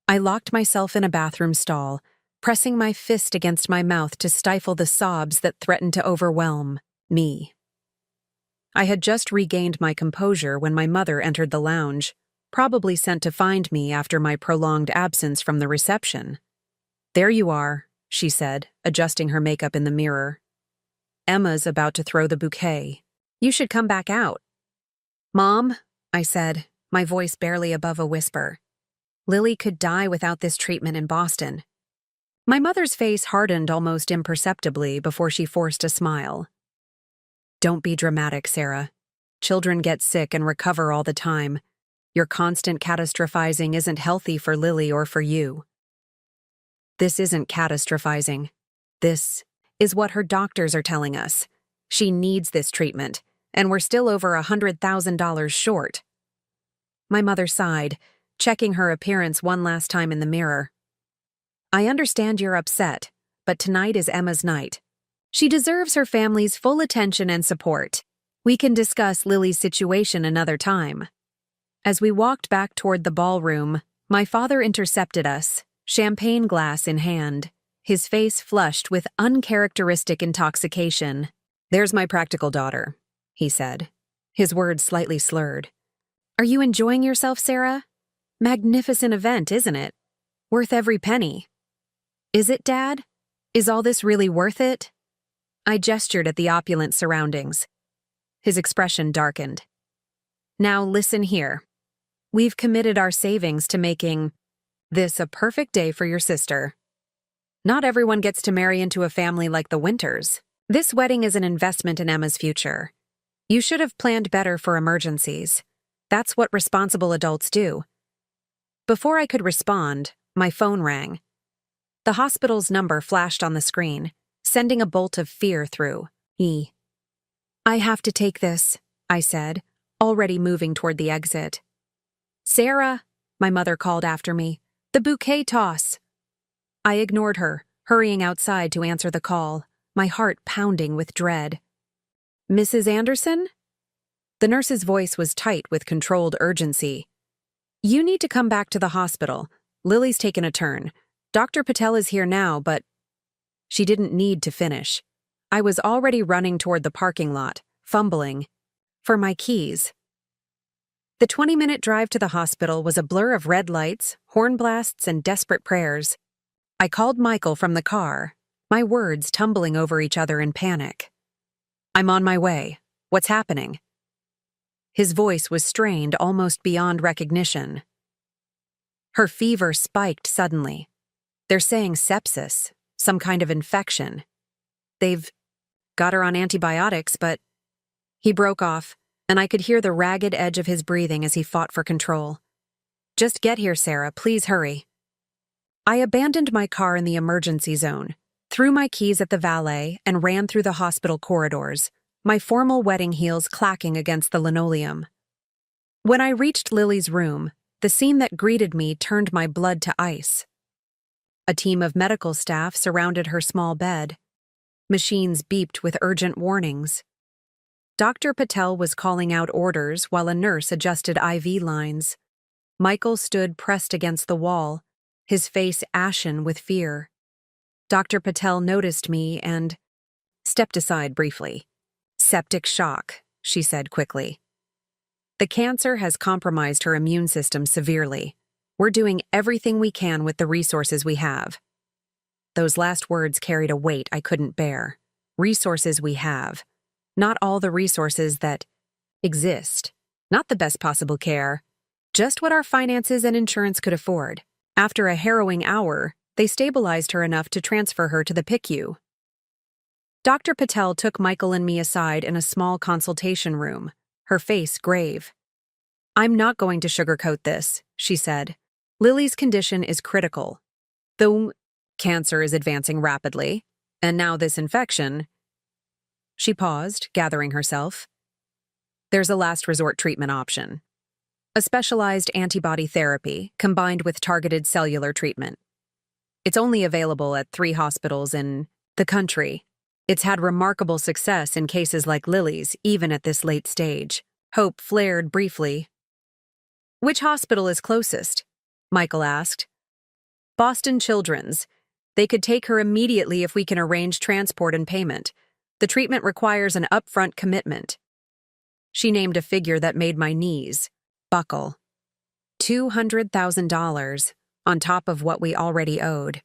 I locked myself in a bathroom stall, pressing my fist against my mouth to stifle the sobs that threatened to overwhelm me. I had just regained my composure when my mother entered the lounge, probably sent to find me after my prolonged absence from the reception. "There you are," she said, adjusting her makeup in the mirror. "Emma's about to throw the bouquet. You should come back out." "Mom," I said, my voice barely above a whisper. "Lily could die without this treatment in Boston." My mother's face hardened almost imperceptibly before she forced a smile. "Don't be dramatic, Sarah. Children get sick and recover all the time. Your constant catastrophizing isn't healthy for Lily or for you." "This isn't catastrophizing. This is what her doctors are telling us. She needs this treatment, and we're still over $100,000 short." My mother sighed, checking her appearance one last time in the mirror. I understand you're upset, but tonight is Emma's night. She deserves her family's full attention and support. We can discuss Lily's situation another time. As we walked back toward the ballroom, my father intercepted us, champagne glass in hand, his face flushed with uncharacteristic intoxication. "There's my practical daughter," he said, his words slightly slurred. "Are you enjoying yourself, Sarah? Magnificent event, isn't it? Worth every penny." "Is it, Dad? Is all this really worth it?" I gestured at the opulent surroundings. His expression darkened. "Now listen here. We've committed our savings to making this a perfect day for your sister. Not everyone gets to marry into a family like the Winters. This wedding is an investment in Emma's future. You should have planned better for emergencies. That's what responsible adults do." Before I could respond, my phone rang. The hospital's number flashed on the screen, sending a bolt of fear through me. "I have to take this," I said, already moving toward the exit. "Sarah," my mother called after me, "the bouquet toss." I ignored her, hurrying outside to answer the call, my heart pounding with dread. "Mrs. Anderson?" The nurse's voice was tight with controlled urgency. "You need to come back to the hospital. Lily's taken a turn. Dr. Patel is here now, but—" She didn't need to finish. I was already running toward the parking lot, fumbling for my keys. The 20-minute drive to the hospital was a blur of red lights, horn blasts, and desperate prayers. I called Michael from the car, my words tumbling over each other in panic. "I'm on my way. What's happening?" His voice was strained almost beyond recognition. "Her fever spiked suddenly. They're saying sepsis, some kind of infection. They've got her on antibiotics, but—" He broke off, and I could hear the ragged edge of his breathing as he fought for control. "Just get here, Sarah. Please hurry." I abandoned my car in the emergency zone, threw my keys at the valet, and ran through the hospital corridors, my formal wedding heels clacking against the linoleum. When I reached Lily's room, the scene that greeted me turned my blood to ice. A team of medical staff surrounded her small bed. Machines beeped with urgent warnings. Dr. Patel was calling out orders while a nurse adjusted IV lines. Michael stood pressed against the wall, his face ashen with fear. Dr. Patel noticed me and stepped aside briefly. "Septic shock," she said quickly. "The cancer has compromised her immune system severely. We're doing everything we can with the resources we have." Those last words carried a weight I couldn't bear. Resources we have. Not all the resources that exist. Not the best possible care. Just what our finances and insurance could afford. After a harrowing hour, they stabilized her enough to transfer her to the PICU. Dr. Patel took Michael and me aside in a small consultation room, her face grave. "I'm not going to sugarcoat this," she said. "Lily's condition is critical. The cancer is advancing rapidly, and now this infection—" She paused, gathering herself. "There's a last resort treatment option. A specialized antibody therapy combined with targeted cellular treatment. It's only available at 3 hospitals in the country. It's had remarkable success in cases like Lily's, even at this late stage." Hope flared briefly. "Which hospital is closest?" Michael asked. "Boston Children's. They could take her immediately if we can arrange transport and payment. The treatment requires an upfront commitment." She named a figure that made my knees buckle. $200,000 on top of what we already owed.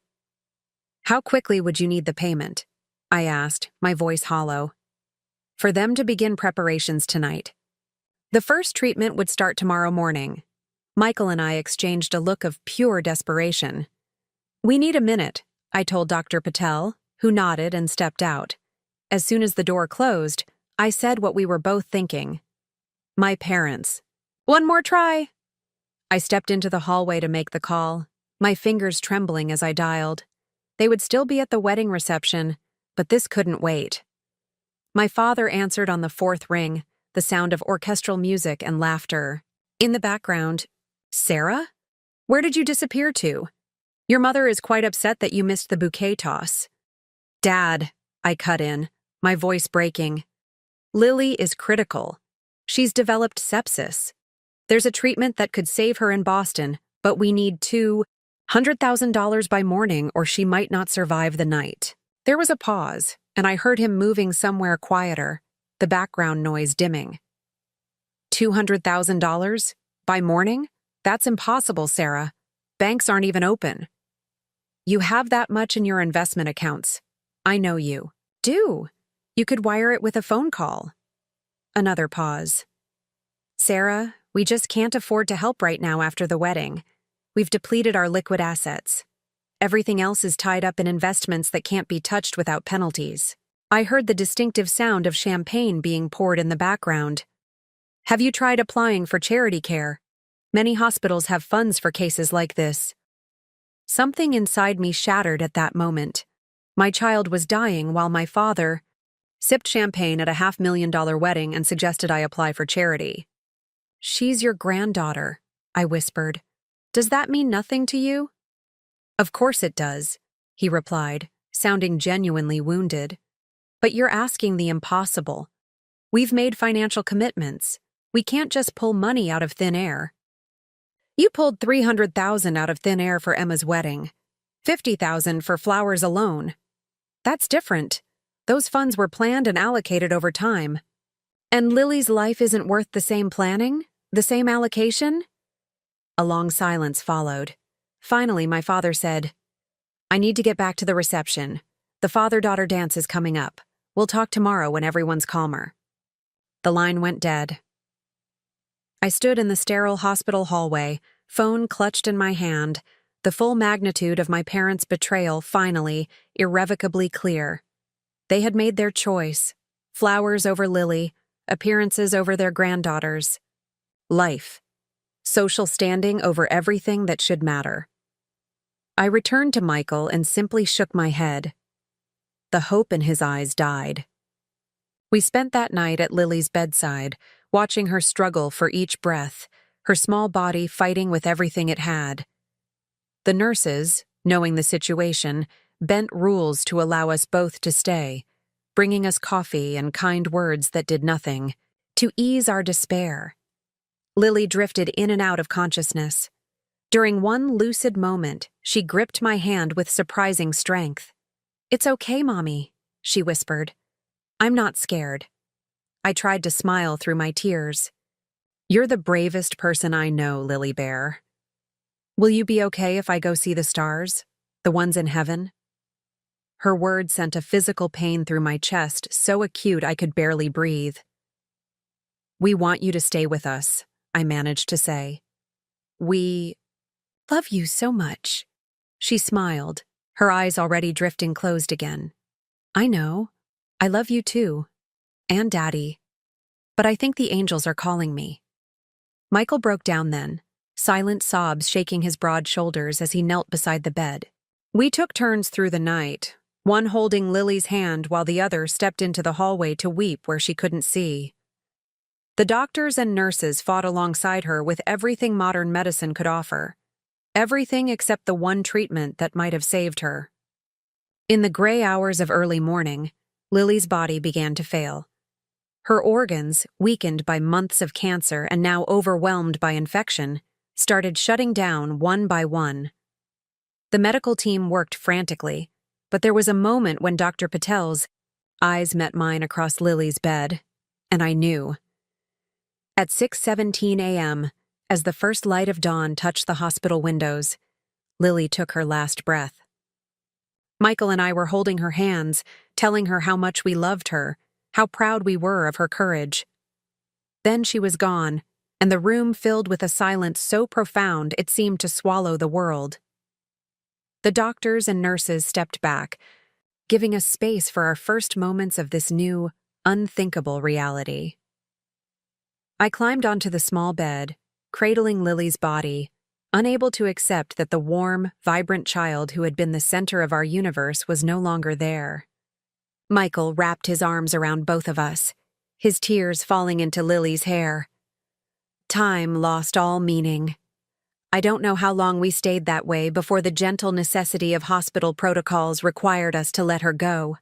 "How quickly would you need the payment?" I asked, my voice hollow. "For them to begin preparations tonight. The first treatment would start tomorrow morning." Michael and I exchanged a look of pure desperation. "We need a minute," I told Dr. Patel, who nodded and stepped out. As soon as the door closed, I said what we were both thinking. "My parents. One more try." I stepped into the hallway to make the call, my fingers trembling as I dialed. They would still be at the wedding reception, but this couldn't wait. My father answered on the 4th ring, the sound of orchestral music and laughter. In the background, "Sarah?" Where did you disappear to? Your mother is quite upset that you missed the bouquet toss. Dad, I cut in, my voice breaking. Lily is critical. She's developed sepsis. There's a treatment that could save her in Boston, but we need $200,000 by morning or she might not survive the night. There was a pause, and I heard him moving somewhere quieter, the background noise dimming. $200,000? By morning? That's impossible, Sarah. Banks aren't even open. You have that much in your investment accounts. I know you. Do. You could wire it with a phone call. Another pause. Sarah, we just can't afford to help right now after the wedding. We've depleted our liquid assets. Everything else is tied up in investments that can't be touched without penalties. I heard the distinctive sound of champagne being poured in the background. Have you tried applying for charity care? Many hospitals have funds for cases like this. Something inside me shattered at that moment. My child was dying while my father sipped champagne at a $500,000 wedding and suggested I apply for charity. She's your granddaughter, I whispered. Does that mean nothing to you? Of course it does, he replied, sounding genuinely wounded. But you're asking the impossible. We've made financial commitments. We can't just pull money out of thin air. You pulled $300,000 out of thin air for Emma's wedding. $50,000 for flowers alone. That's different. Those funds were planned and allocated over time. And Lily's life isn't worth the same planning? The same allocation? A long silence followed. Finally, my father said, I need to get back to the reception. The father-daughter dance is coming up. We'll talk tomorrow when everyone's calmer. The line went dead. I stood in the sterile hospital hallway, phone clutched in my hand, the full magnitude of my parents' betrayal finally, irrevocably clear. They had made their choice. Flowers over Lily, appearances over their granddaughters. Life. Social standing over everything that should matter. I returned to Michael and simply shook my head. The hope in his eyes died. We spent that night at Lily's bedside, watching her struggle for each breath, her small body fighting with everything it had. The nurses, knowing the situation, bent rules to allow us both to stay, bringing us coffee and kind words that did nothing, to ease our despair. Lily drifted in and out of consciousness. During one lucid moment, she gripped my hand with surprising strength. It's okay, Mommy, she whispered. I'm not scared. I tried to smile through my tears. You're the bravest person I know, Lily Bear. Will you be okay if I go see the stars? The ones in heaven? Her words sent a physical pain through my chest, so acute I could barely breathe. We want you to stay with us, I managed to say. We love you so much. She smiled, her eyes already drifting closed again. I know. I love you too. And Daddy. But I think the angels are calling me. Michael broke down then, silent sobs shaking his broad shoulders as he knelt beside the bed. We took turns through the night, one holding Lily's hand while the other stepped into the hallway to weep where she couldn't see. The doctors and nurses fought alongside her with everything modern medicine could offer. Everything except the one treatment that might have saved her. In the gray hours of early morning, Lily's body began to fail. Her organs, weakened by months of cancer and now overwhelmed by infection, started shutting down one by one. The medical team worked frantically, but there was a moment when Dr. Patel's eyes met mine across Lily's bed, and I knew. At 6:17 a.m., as the first light of dawn touched the hospital windows, Lily took her last breath. Michael and I were holding her hands, telling her how much we loved her, how proud we were of her courage. Then she was gone, and the room filled with a silence so profound it seemed to swallow the world. The doctors and nurses stepped back, giving us space for our first moments of this new, unthinkable reality. I climbed onto the small bed, cradling Lily's body, unable to accept that the warm, vibrant child who had been the center of our universe was no longer there. Michael wrapped his arms around both of us, his tears falling into Lily's hair. Time lost all meaning. I don't know how long we stayed that way before the gentle necessity of hospital protocols required us to let her go.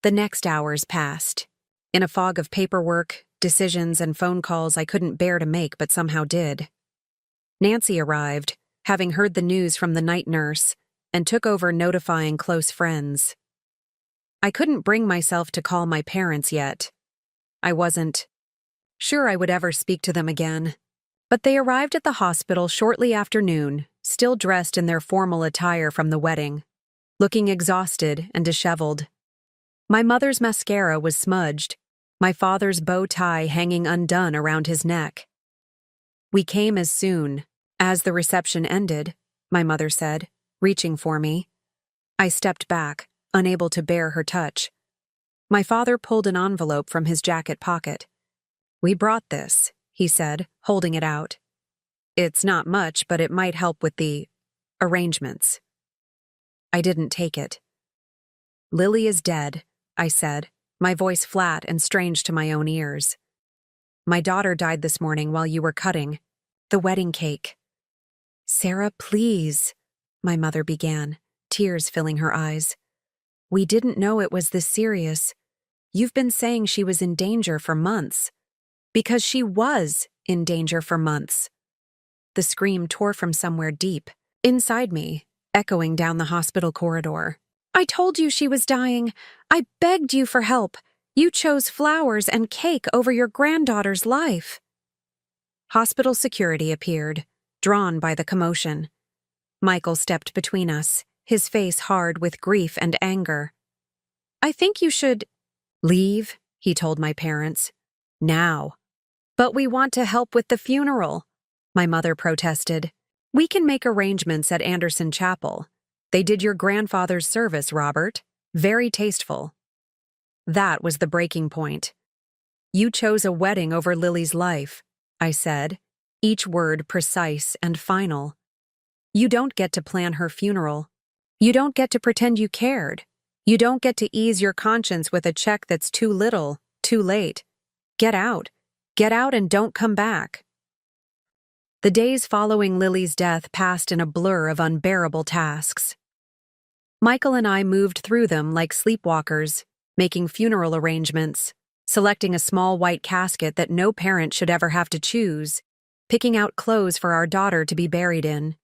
The next hours passed, in a fog of paperwork, decisions, and phone calls I couldn't bear to make but somehow did. Nancy arrived, having heard the news from the night nurse, and took over notifying close friends. I couldn't bring myself to call my parents yet. I wasn't sure I would ever speak to them again. But they arrived at the hospital shortly after noon, still dressed in their formal attire from the wedding, looking exhausted and disheveled. My mother's mascara was smudged, my father's bow tie hanging undone around his neck. We came as soon as the reception ended, my mother said, reaching for me. I stepped back, unable to bear her touch. My father pulled an envelope from his jacket pocket. "We brought this," he said, holding it out. "It's not much, but it might help with the arrangements." I didn't take it. "Lily is dead," I said, my voice flat and strange to my own ears. "My daughter died this morning while you were cutting the wedding cake." "Sarah, please," my mother began, tears filling her eyes. "We didn't know it was this serious. You've been saying she was in danger for months." "Because she was in danger for months." The scream tore from somewhere deep, inside me, echoing down the hospital corridor. "I told you she was dying. I begged you for help. You chose flowers and cake over your granddaughter's life." Hospital security appeared, drawn by the commotion. Michael stepped between us, his face hard with grief and anger. "I think you should leave," he told my parents. "Now." "But we want to help with the funeral," my mother protested. "We can make arrangements at Anderson Chapel. They did your grandfather's service, Robert. Very tasteful." That was the breaking point. "You chose a wedding over Lily's life," I said, each word precise and final. "You don't get to plan her funeral. You don't get to pretend you cared. You don't get to ease your conscience with a check that's too little, too late. Get out. Get out and don't come back." The days following Lily's death passed in a blur of unbearable tasks. Michael and I moved through them like sleepwalkers, making funeral arrangements, selecting a small white casket that no parent should ever have to choose, picking out clothes for our daughter to be buried in.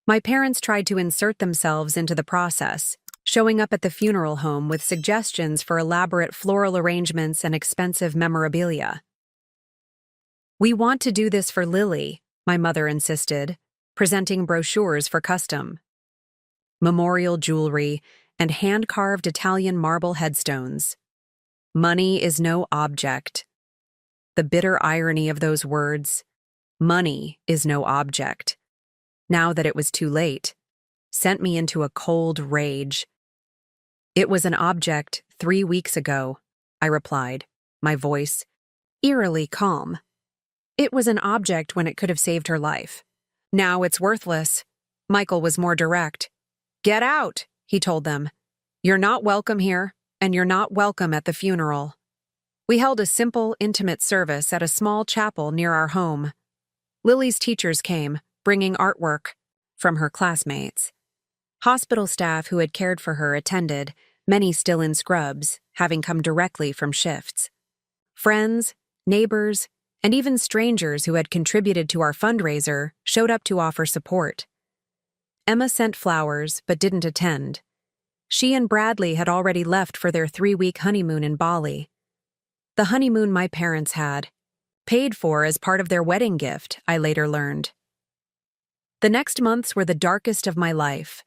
My parents tried to insert themselves into the process, showing up at the funeral home with suggestions for elaborate floral arrangements and expensive memorabilia. "We want to do this for Lily," my mother insisted, presenting brochures for custom. Memorial jewelry and hand-carved Italian marble headstones. Money is no object. The bitter irony of those words. Money is no object. Now that it was too late, sent me into a cold rage. "It was an object 3 weeks ago," I replied, my voice eerily calm. "It was an object when it could have saved her life. Now it's worthless." Michael was more direct. "Get out," he told them. "You're not welcome here, and you're not welcome at the funeral." We held a simple, intimate service at a small chapel near our home. Lily's teachers came, bringing artwork from her classmates. Hospital staff who had cared for her attended, many still in scrubs, having come directly from shifts. Friends, neighbors, and even strangers who had contributed to our fundraiser showed up to offer support. Emma sent flowers but didn't attend. She and Bradley had already left for their 3-week honeymoon in Bali. The honeymoon my parents had, paid for as part of their wedding gift, I later learned. The next months were the darkest of my life.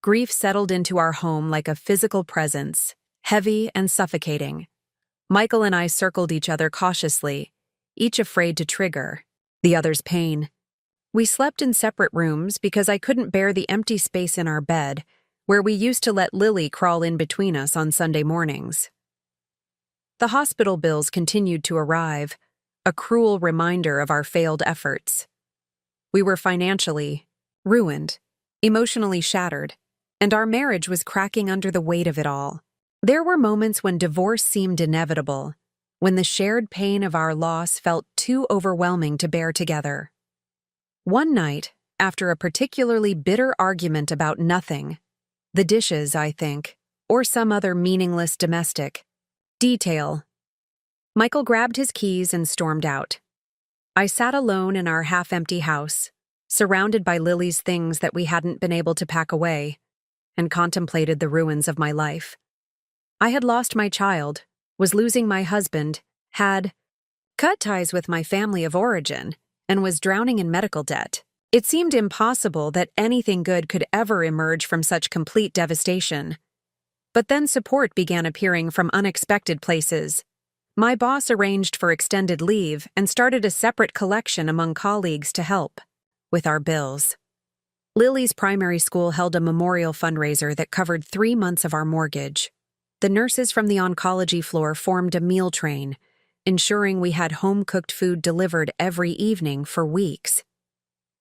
Grief settled into our home like a physical presence, heavy and suffocating. Michael and I circled each other cautiously, each afraid to trigger the other's pain. We slept in separate rooms because I couldn't bear the empty space in our bed, where we used to let Lily crawl in between us on Sunday mornings. The hospital bills continued to arrive, a cruel reminder of our failed efforts. We were financially ruined, emotionally shattered, and our marriage was cracking under the weight of it all. There were moments when divorce seemed inevitable, when the shared pain of our loss felt too overwhelming to bear together. One night, after a particularly bitter argument about nothing, the dishes, I think, or some other meaningless domestic detail, Michael grabbed his keys and stormed out. I sat alone in our half-empty house, surrounded by Lily's things that we hadn't been able to pack away, and contemplated the ruins of my life. I had lost my child, was losing my husband, had cut ties with my family of origin, and was drowning in medical debt. It seemed impossible that anything good could ever emerge from such complete devastation. But then support began appearing from unexpected places. My boss arranged for extended leave and started a separate collection among colleagues to help with our bills. Lily's primary school held a memorial fundraiser that covered 3 months of our mortgage. The nurses from the oncology floor formed a meal train, ensuring we had home-cooked food delivered every evening for weeks.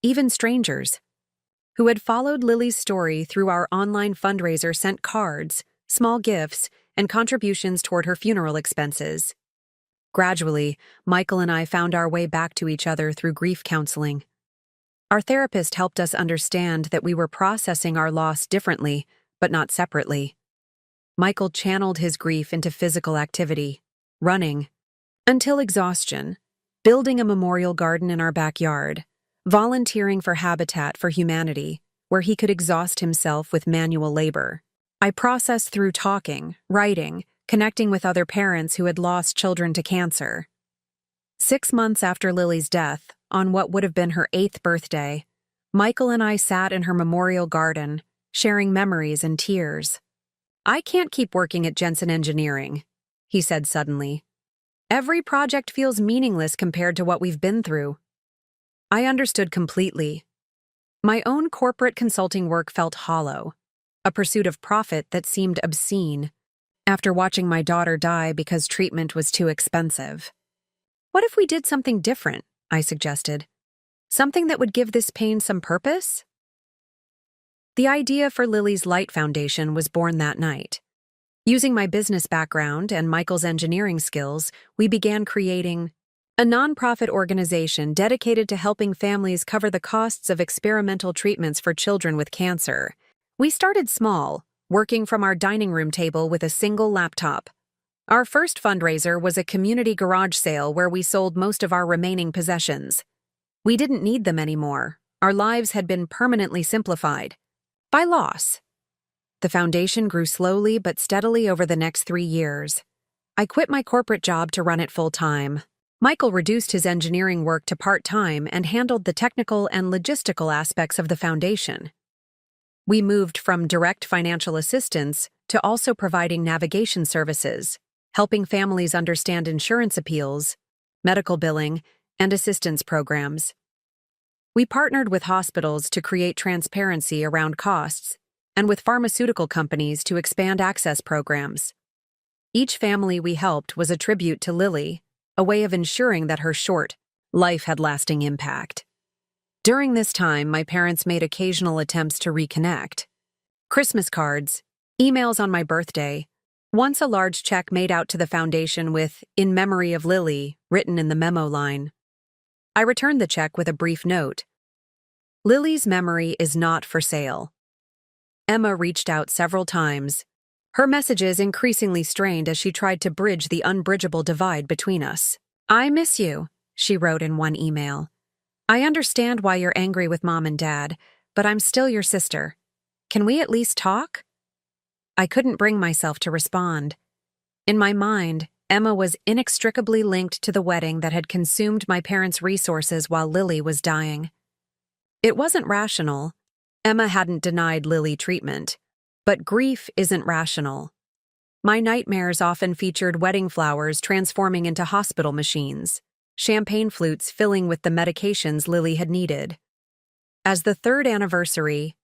Even strangers, who had followed Lily's story through our online fundraiser, sent cards, small gifts, and contributions toward her funeral expenses. Gradually, Michael and I found our way back to each other through grief counseling. Our therapist helped us understand that we were processing our loss differently, but not separately. Michael channeled his grief into physical activity, running, until exhaustion, building a memorial garden in our backyard, volunteering for Habitat for Humanity, where he could exhaust himself with manual labor. I processed through talking, writing, connecting with other parents who had lost children to cancer. 6 months after Lily's death, on what would have been her 8th birthday, Michael and I sat in her memorial garden, sharing memories and tears. "I can't keep working at Jensen Engineering," he said suddenly. "Every project feels meaningless compared to what we've been through." I understood completely. My own corporate consulting work felt hollow, a pursuit of profit that seemed obscene, after watching my daughter die because treatment was too expensive. "What if we did something different?" I suggested. "Something that would give this pain some purpose?" The idea for Lily's Light Foundation was born that night. Using my business background and Michael's engineering skills, we began creating a nonprofit organization dedicated to helping families cover the costs of experimental treatments for children with cancer. We started small, working from our dining room table with a single laptop. Our first fundraiser was a community garage sale where we sold most of our remaining possessions. We didn't need them anymore. Our lives had been permanently simplified by loss. The foundation grew slowly but steadily over the next 3 years. I quit my corporate job to run it full-time. Michael reduced his engineering work to part-time and handled the technical and logistical aspects of the foundation. We moved from direct financial assistance to also providing navigation services, helping families understand insurance appeals, medical billing, and assistance programs. We partnered with hospitals to create transparency around costs, and with pharmaceutical companies to expand access programs. Each family we helped was a tribute to Lily, a way of ensuring that her short life had lasting impact. During this time, my parents made occasional attempts to reconnect. Christmas cards, emails on my birthday, once a large check made out to the foundation with "In memory of Lily" written in the memo line. I returned the check with a brief note. "Lily's memory is not for sale." Emma reached out several times, her messages increasingly strained as she tried to bridge the unbridgeable divide between us. "I miss you," she wrote in one email. "I understand why you're angry with Mom and Dad, but I'm still your sister. Can we at least talk?" I couldn't bring myself to respond. In my mind, Emma was inextricably linked to the wedding that had consumed my parents' resources while Lily was dying. It wasn't rational. Emma hadn't denied Lily treatment, but grief isn't rational. My nightmares often featured wedding flowers transforming into hospital machines, champagne flutes filling with the medications Lily had needed. As the 3rd anniversary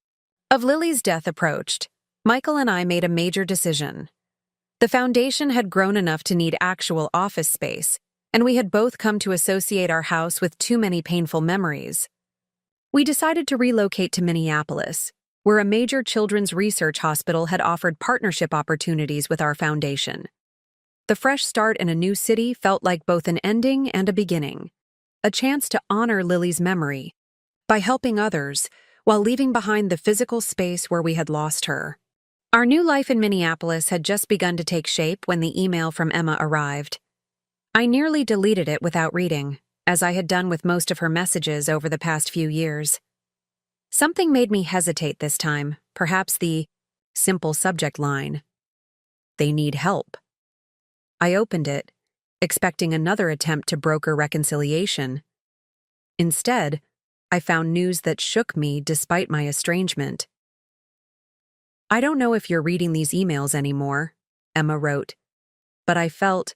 of Lily's death approached, Michael and I made a major decision. The foundation had grown enough to need actual office space, and we had both come to associate our house with too many painful memories. We decided to relocate to Minneapolis, where a major children's research hospital had offered partnership opportunities with our foundation. The fresh start in a new city felt like both an ending and a beginning, a chance to honor Lily's memory, by helping others, while leaving behind the physical space where we had lost her. Our new life in Minneapolis had just begun to take shape when the email from Emma arrived. I nearly deleted it without reading, as I had done with most of her messages over the past few years. Something made me hesitate this time, perhaps the simple subject line. They need help. I opened it, expecting another attempt to broker reconciliation. Instead, I found news that shook me despite my estrangement. I don't know if you're reading these emails anymore, Emma wrote, but I felt,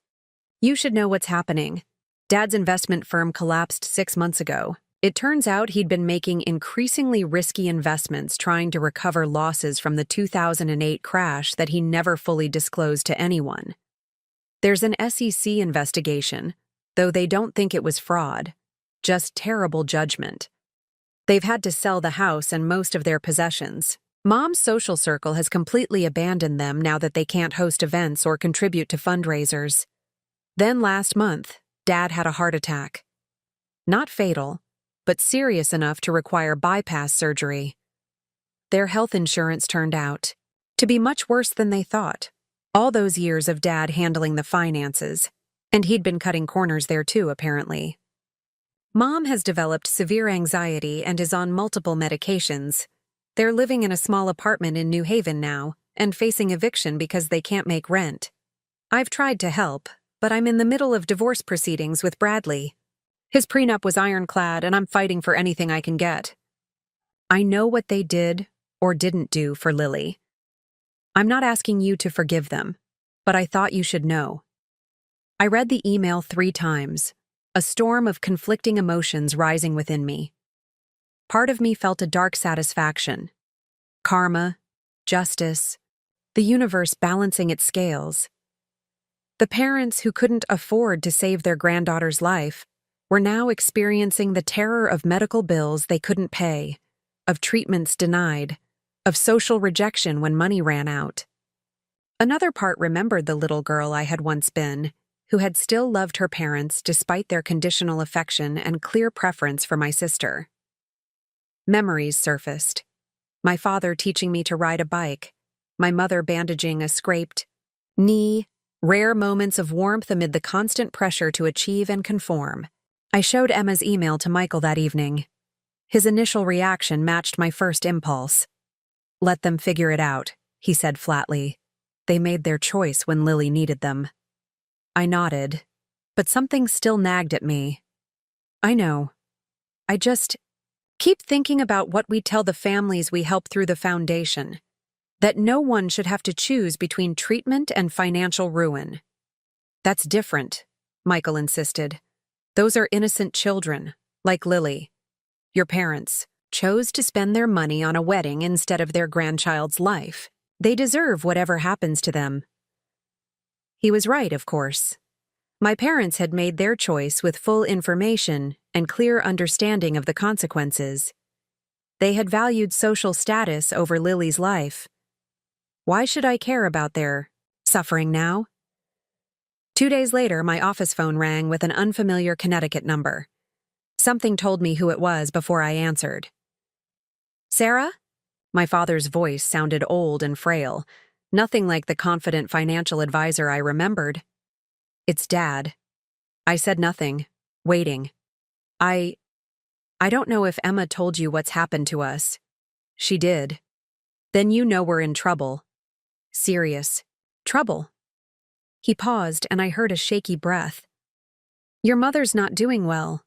you should know what's happening. Dad's investment firm collapsed 6 months ago. It turns out he'd been making increasingly risky investments trying to recover losses from the 2008 crash that he never fully disclosed to anyone. There's an SEC investigation, though they don't think it was fraud, just terrible judgment. They've had to sell the house and most of their possessions. Mom's social circle has completely abandoned them now that they can't host events or contribute to fundraisers. Then last month, Dad had a heart attack. Not fatal, but serious enough to require bypass surgery. Their health insurance turned out to be much worse than they thought. All those years of Dad handling the finances, and he'd been cutting corners there too, apparently. Mom has developed severe anxiety and is on multiple medications. They're living in a small apartment in New Haven now and facing eviction because they can't make rent. I've tried to help, but I'm in the middle of divorce proceedings with Bradley. His prenup was ironclad, and I'm fighting for anything I can get. I know what they did or didn't do for Lily. I'm not asking you to forgive them, but I thought you should know. I read the email 3 times, a storm of conflicting emotions rising within me. Part of me felt a dark satisfaction. Karma, justice, the universe balancing its scales. The parents who couldn't afford to save their granddaughter's life were now experiencing the terror of medical bills they couldn't pay, of treatments denied, of social rejection when money ran out. Another part remembered the little girl I had once been, who had still loved her parents despite their conditional affection and clear preference for my sister. Memories surfaced. My father teaching me to ride a bike, my mother bandaging a scraped knee, rare moments of warmth amid the constant pressure to achieve and conform. I showed Emma's email to Michael that evening. His initial reaction matched my first impulse. Let them figure it out, he said flatly. They made their choice when Lily needed them. I nodded, but something still nagged at me. I know. I just keep thinking about what we tell the families we help through the foundation. That no one should have to choose between treatment and financial ruin. That's different, Michael insisted. Those are innocent children, like Lily. Your parents chose to spend their money on a wedding instead of their grandchild's life. They deserve whatever happens to them. He was right, of course. My parents had made their choice with full information and clear understanding of the consequences. They had valued social status over Lily's life. Why should I care about their suffering now? 2 days later, my office phone rang with an unfamiliar Connecticut number. Something told me who it was before I answered. Sarah? My father's voice sounded old and frail, nothing like the confident financial advisor I remembered. It's Dad. I said nothing, waiting. I don't know if Emma told you what's happened to us. She did. Then you know we're in trouble. Serious trouble. He paused, and I heard a shaky breath. Your mother's not doing well.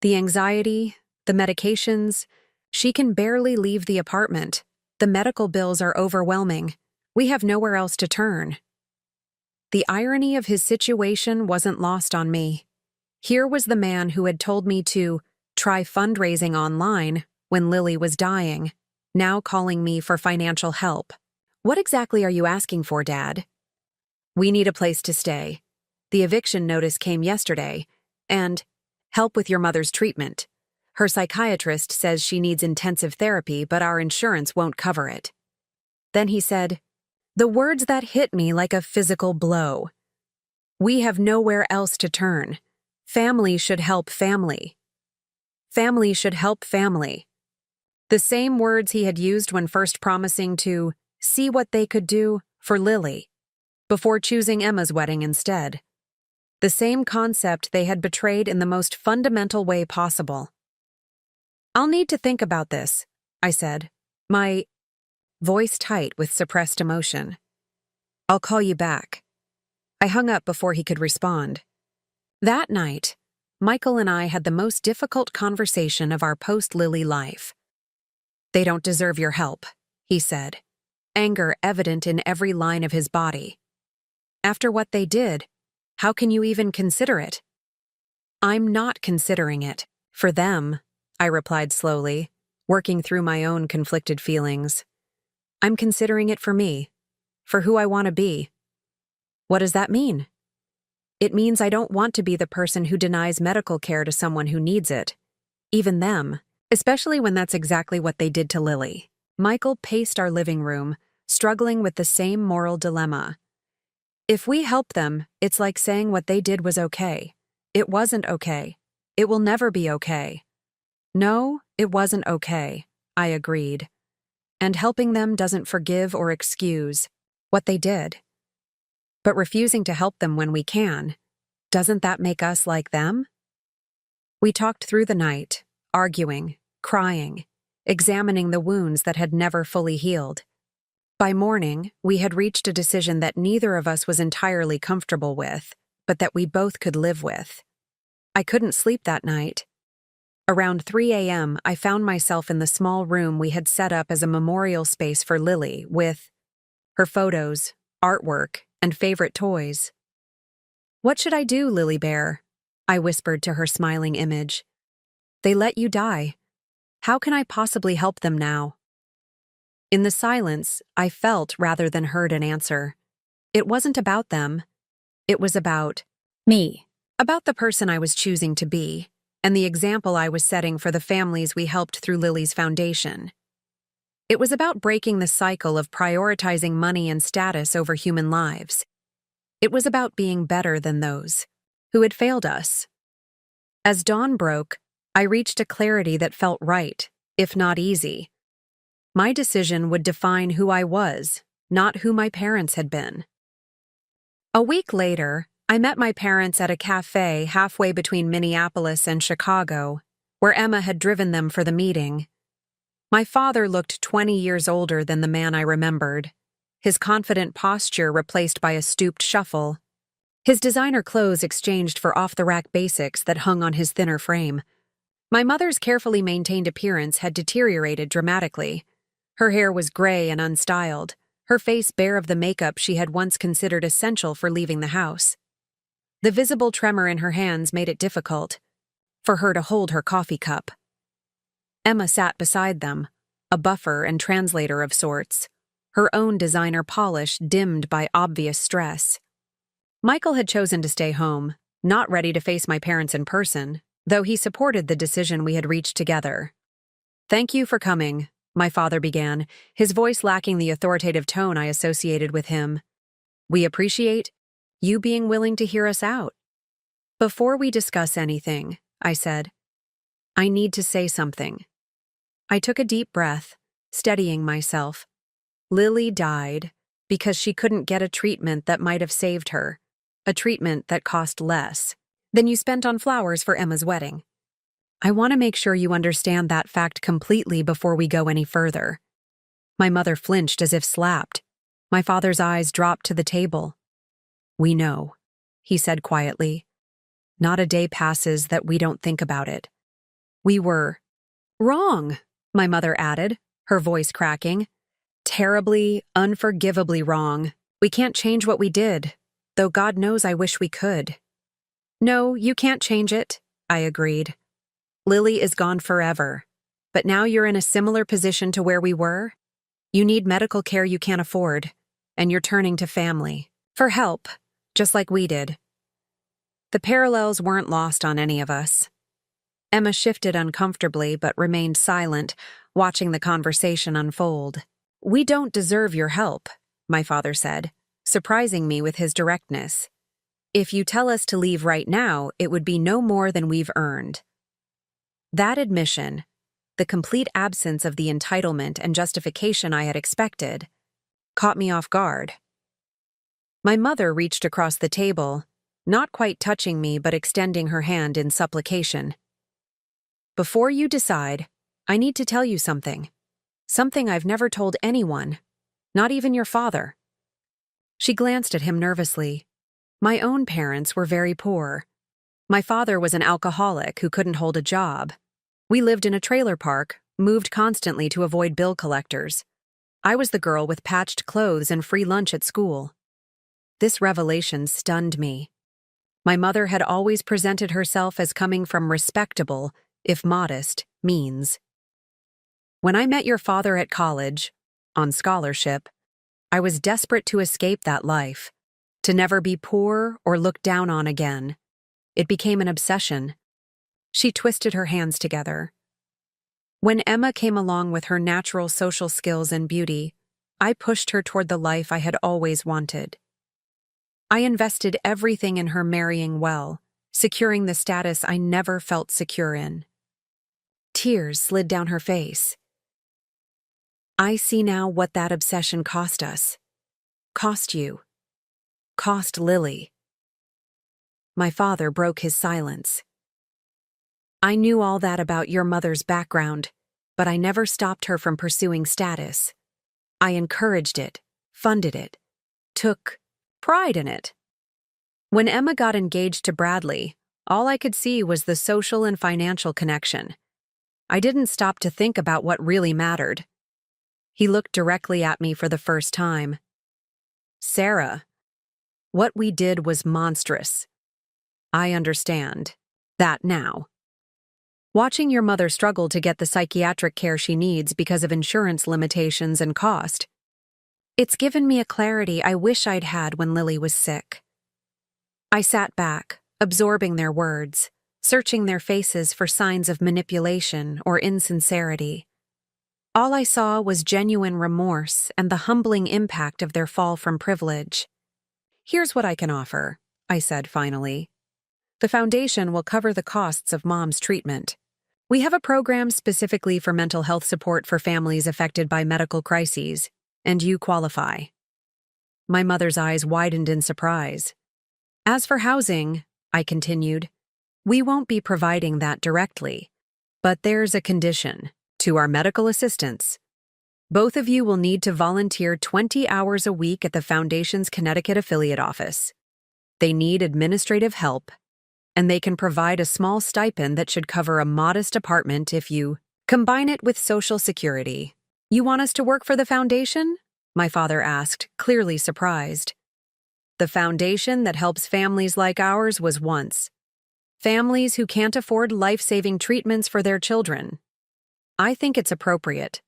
The anxiety, the medications, she can barely leave the apartment. The medical bills are overwhelming. We have nowhere else to turn. The irony of his situation wasn't lost on me. Here was the man who had told me to try fundraising online when Lily was dying, now calling me for financial help. What exactly are you asking for, Dad? We need a place to stay. The eviction notice came yesterday, and help with your mother's treatment. Her psychiatrist says she needs intensive therapy, but our insurance won't cover it. Then he said, the words that hit me like a physical blow. We have nowhere else to turn. Family should help family. Family should help family. The same words he had used when first promising to see what they could do for Lily, before choosing Emma's wedding instead. The same concept they had betrayed in the most fundamental way possible. "I'll need to think about this," I said, my voice tight with suppressed emotion. "I'll call you back." I hung up before he could respond. That night, Michael and I had the most difficult conversation of our post-Lily life. "They don't deserve your help," he said, anger evident in every line of his body. "After what they did, how can you even consider it?" "I'm not considering it. For them," I replied slowly, working through my own conflicted feelings. "I'm considering it for me, for who I want to be." "What does that mean?" "It means I don't want to be the person who denies medical care to someone who needs it, even them, especially when that's exactly what they did to Lily." Michael paced our living room, struggling with the same moral dilemma. "If we help them, it's like saying what they did was okay. It wasn't okay. It will never be okay." "No, it wasn't okay," I agreed. "And helping them doesn't forgive or excuse what they did. But refusing to help them when we can, doesn't that make us like them?" We talked through the night, arguing, crying, examining the wounds that had never fully healed. By morning, we had reached a decision that neither of us was entirely comfortable with, but that we both could live with. I couldn't sleep that night. Around 3 a.m., I found myself in the small room we had set up as a memorial space for Lily, with her photos, artwork, and favorite toys. "What should I do, Lily Bear?" I whispered to her smiling image. "They let you die. How can I possibly help them now?" In the silence, I felt rather than heard an answer. It wasn't about them. It was about me. About the person I was choosing to be, and the example I was setting for the families we helped through Lily's foundation. It was about breaking the cycle of prioritizing money and status over human lives. It was about being better than those who had failed us. As dawn broke, I reached a clarity that felt right, if not easy. My decision would define who I was, not who my parents had been. A week later, I met my parents at a cafe halfway between Minneapolis and Chicago, where Emma had driven them for the meeting. My father looked 20 years older than the man I remembered, his confident posture replaced by a stooped shuffle, his designer clothes exchanged for off-the-rack basics that hung on his thinner frame. My mother's carefully maintained appearance had deteriorated dramatically. Her hair was gray and unstyled, her face bare of the makeup she had once considered essential for leaving the house. The visible tremor in her hands made it difficult for her to hold her coffee cup. Emma sat beside them, a buffer and translator of sorts, her own designer polish dimmed by obvious stress. Michael had chosen to stay home, not ready to face my parents in person, though he supported the decision we had reached together. "Thank you for coming," my father began, his voice lacking the authoritative tone I associated with him. "We appreciate you being willing to hear us out." "Before we discuss anything," I said, "I need to say something." I took a deep breath, steadying myself. Lily died because she couldn't get a treatment that might have saved her, a treatment that cost less than you spent on flowers for Emma's wedding. I want to make sure you understand that fact completely before we go any further. My mother flinched as if slapped. My father's eyes dropped to the table. "We know," he said quietly. "Not a day passes that we don't think about it." "We were wrong," my mother added, her voice cracking. "Terribly, unforgivably wrong. We can't change what we did, though God knows I wish we could." "No, you can't change it," I agreed. "Lily is gone forever, but now you're in a similar position to where we were. You need medical care you can't afford, and you're turning to family for help, just like we did." The parallels weren't lost on any of us. Emma shifted uncomfortably but remained silent, watching the conversation unfold. "We don't deserve your help," my father said, surprising me with his directness. "If you tell us to leave right now, it would be no more than we've earned." That admission, the complete absence of the entitlement and justification I had expected, caught me off guard. My mother reached across the table, not quite touching me but extending her hand in supplication. "Before you decide, I need to tell you something. Something I've never told anyone, not even your father." She glanced at him nervously. My own parents were very poor. My father was an alcoholic who couldn't hold a job. We lived in a trailer park, moved constantly to avoid bill collectors. I was the girl with patched clothes and free lunch at school. This revelation stunned me. My mother had always presented herself as coming from respectable, if modest, means. When I met your father at college, on scholarship, I was desperate to escape that life, to never be poor or looked down on again. It became an obsession. She twisted her hands together. When Emma came along with her natural social skills and beauty, I pushed her toward the life I had always wanted. I invested everything in her marrying well, securing the status I never felt secure in. Tears slid down her face. I see now what that obsession cost us. Cost you. Cost Lily. My father broke his silence. I knew all that about your mother's background, but I never stopped her from pursuing status. I encouraged it, funded it, took pride in it. When Emma got engaged to Bradley, all I could see was the social and financial connection. I didn't stop to think about what really mattered. He looked directly at me for the first time. "Sarah, what we did was monstrous. I understand that now. Watching your mother struggle to get the psychiatric care she needs because of insurance limitations and cost, it's given me a clarity I wish I'd had when Lily was sick." I sat back, absorbing their words, searching their faces for signs of manipulation or insincerity. All I saw was genuine remorse and the humbling impact of their fall from privilege. "Here's what I can offer," I said finally. "The foundation will cover the costs of Mom's treatment. We have a program specifically for mental health support for families affected by medical crises, and you qualify." My mother's eyes widened in surprise. "As for housing," I continued, "we won't be providing that directly, but there's a condition. To our medical assistants, both of you will need to volunteer 20 hours a week at the Foundation's Connecticut affiliate office. They need administrative help, and they can provide a small stipend that should cover a modest apartment if you combine it with Social Security." "You want us to work for the Foundation?" my father asked, clearly surprised. "The foundation that helps families like ours was once. Families who can't afford life-saving treatments for their children. I think it's appropriate."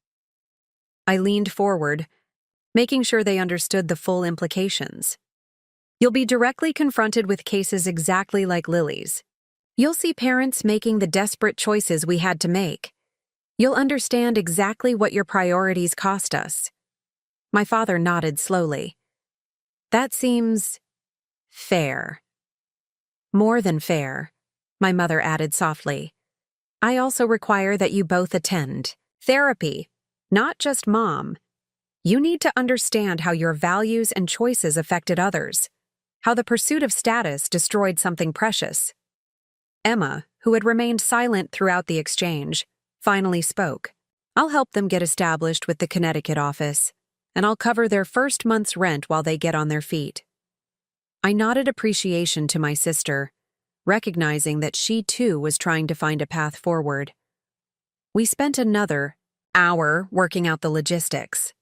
I leaned forward, making sure they understood the full implications. "You'll be directly confronted with cases exactly like Lily's. You'll see parents making the desperate choices we had to make. You'll understand exactly what your priorities cost us." My father nodded slowly. "That seems fair." "More than fair," my mother added softly. "I also require that you both attend therapy, not just Mom. You need to understand how your values and choices affected others, how the pursuit of status destroyed something precious." Emma, who had remained silent throughout the exchange, finally spoke. "I'll help them get established with the Connecticut office, and I'll cover their first month's rent while they get on their feet." I nodded appreciation to my sister, recognizing that she too was trying to find a path forward. We spent another hour working out the logistics.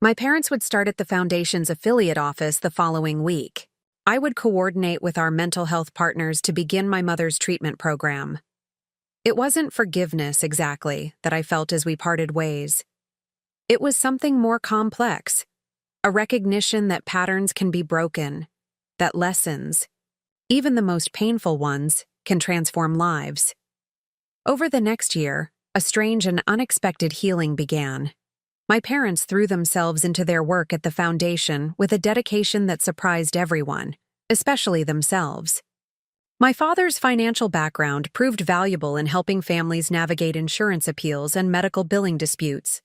My parents would start at the Foundation's affiliate office the following week. I would coordinate with our mental health partners to begin my mother's treatment program. It wasn't forgiveness exactly that I felt as we parted ways. It was something more complex, a recognition that patterns can be broken, that lessons, even the most painful ones, can transform lives. Over the next year, a strange and unexpected healing began. My parents threw themselves into their work at the Foundation with a dedication that surprised everyone, especially themselves. My father's financial background proved valuable in helping families navigate insurance appeals and medical billing disputes.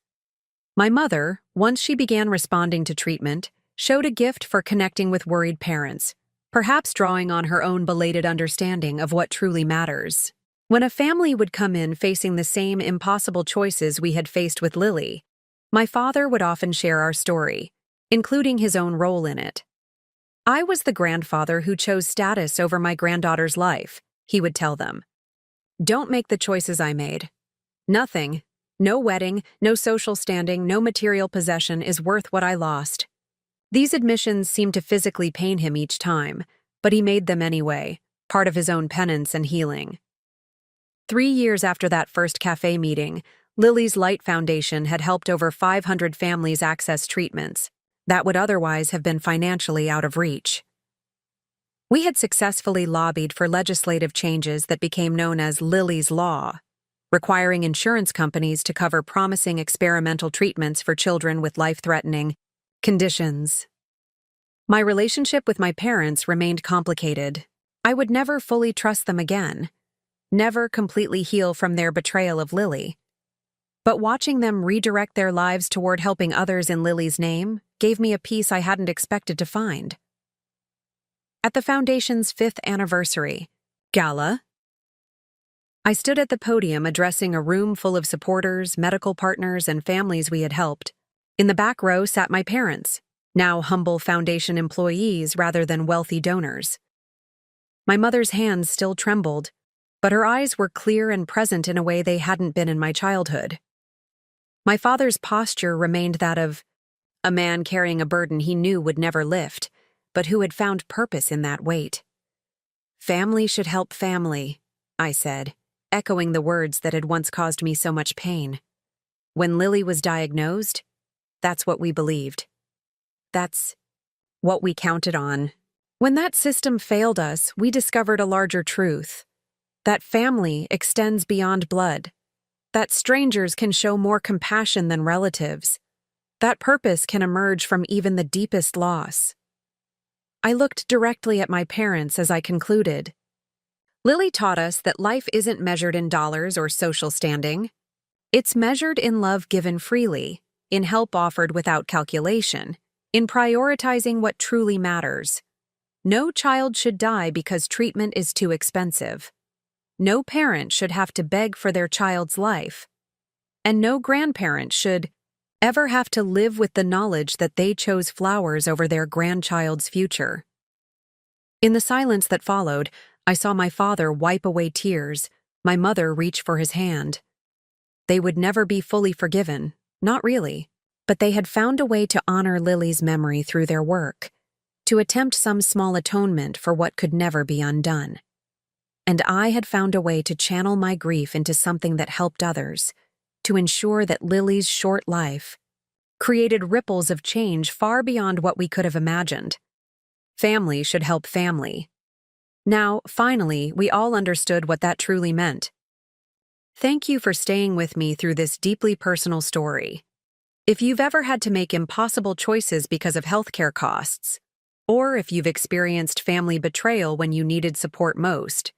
My mother, once she began responding to treatment, showed a gift for connecting with worried parents, perhaps drawing on her own belated understanding of what truly matters. When a family would come in facing the same impossible choices we had faced with Lily, my father would often share our story, including his own role in it. I was the grandfather who chose status over my granddaughter's life, he would tell them. Don't make the choices I made. Nothing, no wedding, no social standing, no material possession is worth what I lost. These admissions seemed to physically pain him each time, but he made them anyway, part of his own penance and healing. 3 years after that first cafe meeting, Lily's Light Foundation had helped over 500 families access treatments that would otherwise have been financially out of reach. We had successfully lobbied for legislative changes that became known as Lily's Law, requiring insurance companies to cover promising experimental treatments for children with life-threatening conditions. My relationship with my parents remained complicated. I would never fully trust them again, never completely heal from their betrayal of Lily. But watching them redirect their lives toward helping others in Lily's name gave me a peace I hadn't expected to find. At the Foundation's 5th anniversary gala, I stood at the podium addressing a room full of supporters, medical partners, and families we had helped. In the back row sat my parents, now humble Foundation employees rather than wealthy donors. My mother's hands still trembled, but her eyes were clear and present in a way they hadn't been in my childhood. My father's posture remained that of a man carrying a burden he knew would never lift, but who had found purpose in that weight. Family should help family, I said, echoing the words that had once caused me so much pain. When Lily was diagnosed, that's what we believed. That's what we counted on. When that system failed us, we discovered a larger truth. That family extends beyond blood. That strangers can show more compassion than relatives. That purpose can emerge from even the deepest loss. I looked directly at my parents as I concluded. Lily taught us that life isn't measured in dollars or social standing. It's measured in love given freely, in help offered without calculation, in prioritizing what truly matters. No child should die because treatment is too expensive. No parent should have to beg for their child's life. And no grandparent should ever have to live with the knowledge that they chose flowers over their grandchild's future. In the silence that followed, I saw my father wipe away tears, my mother reach for his hand. They would never be fully forgiven, not really, but they had found a way to honor Lily's memory through their work, to attempt some small atonement for what could never be undone. And I had found a way to channel my grief into something that helped others, to ensure that Lily's short life created ripples of change far beyond what we could have imagined. Family should help family. Now, finally, we all understood what that truly meant. Thank you for staying with me through this deeply personal story. If you've ever had to make impossible choices because of healthcare costs, or if you've experienced family betrayal when you needed support most,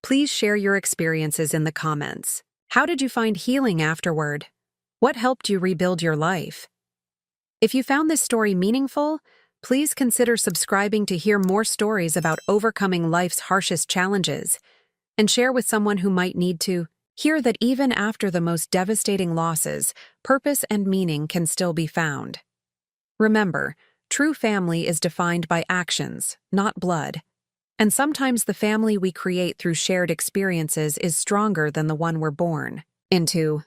please share your experiences in the comments. How did you find healing afterward? What helped you rebuild your life? If you found this story meaningful, please consider subscribing to hear more stories about overcoming life's harshest challenges, and share with someone who might need to hear that even after the most devastating losses, purpose and meaning can still be found. Remember, true family is defined by actions, not blood. And sometimes the family we create through shared experiences is stronger than the one we're born into.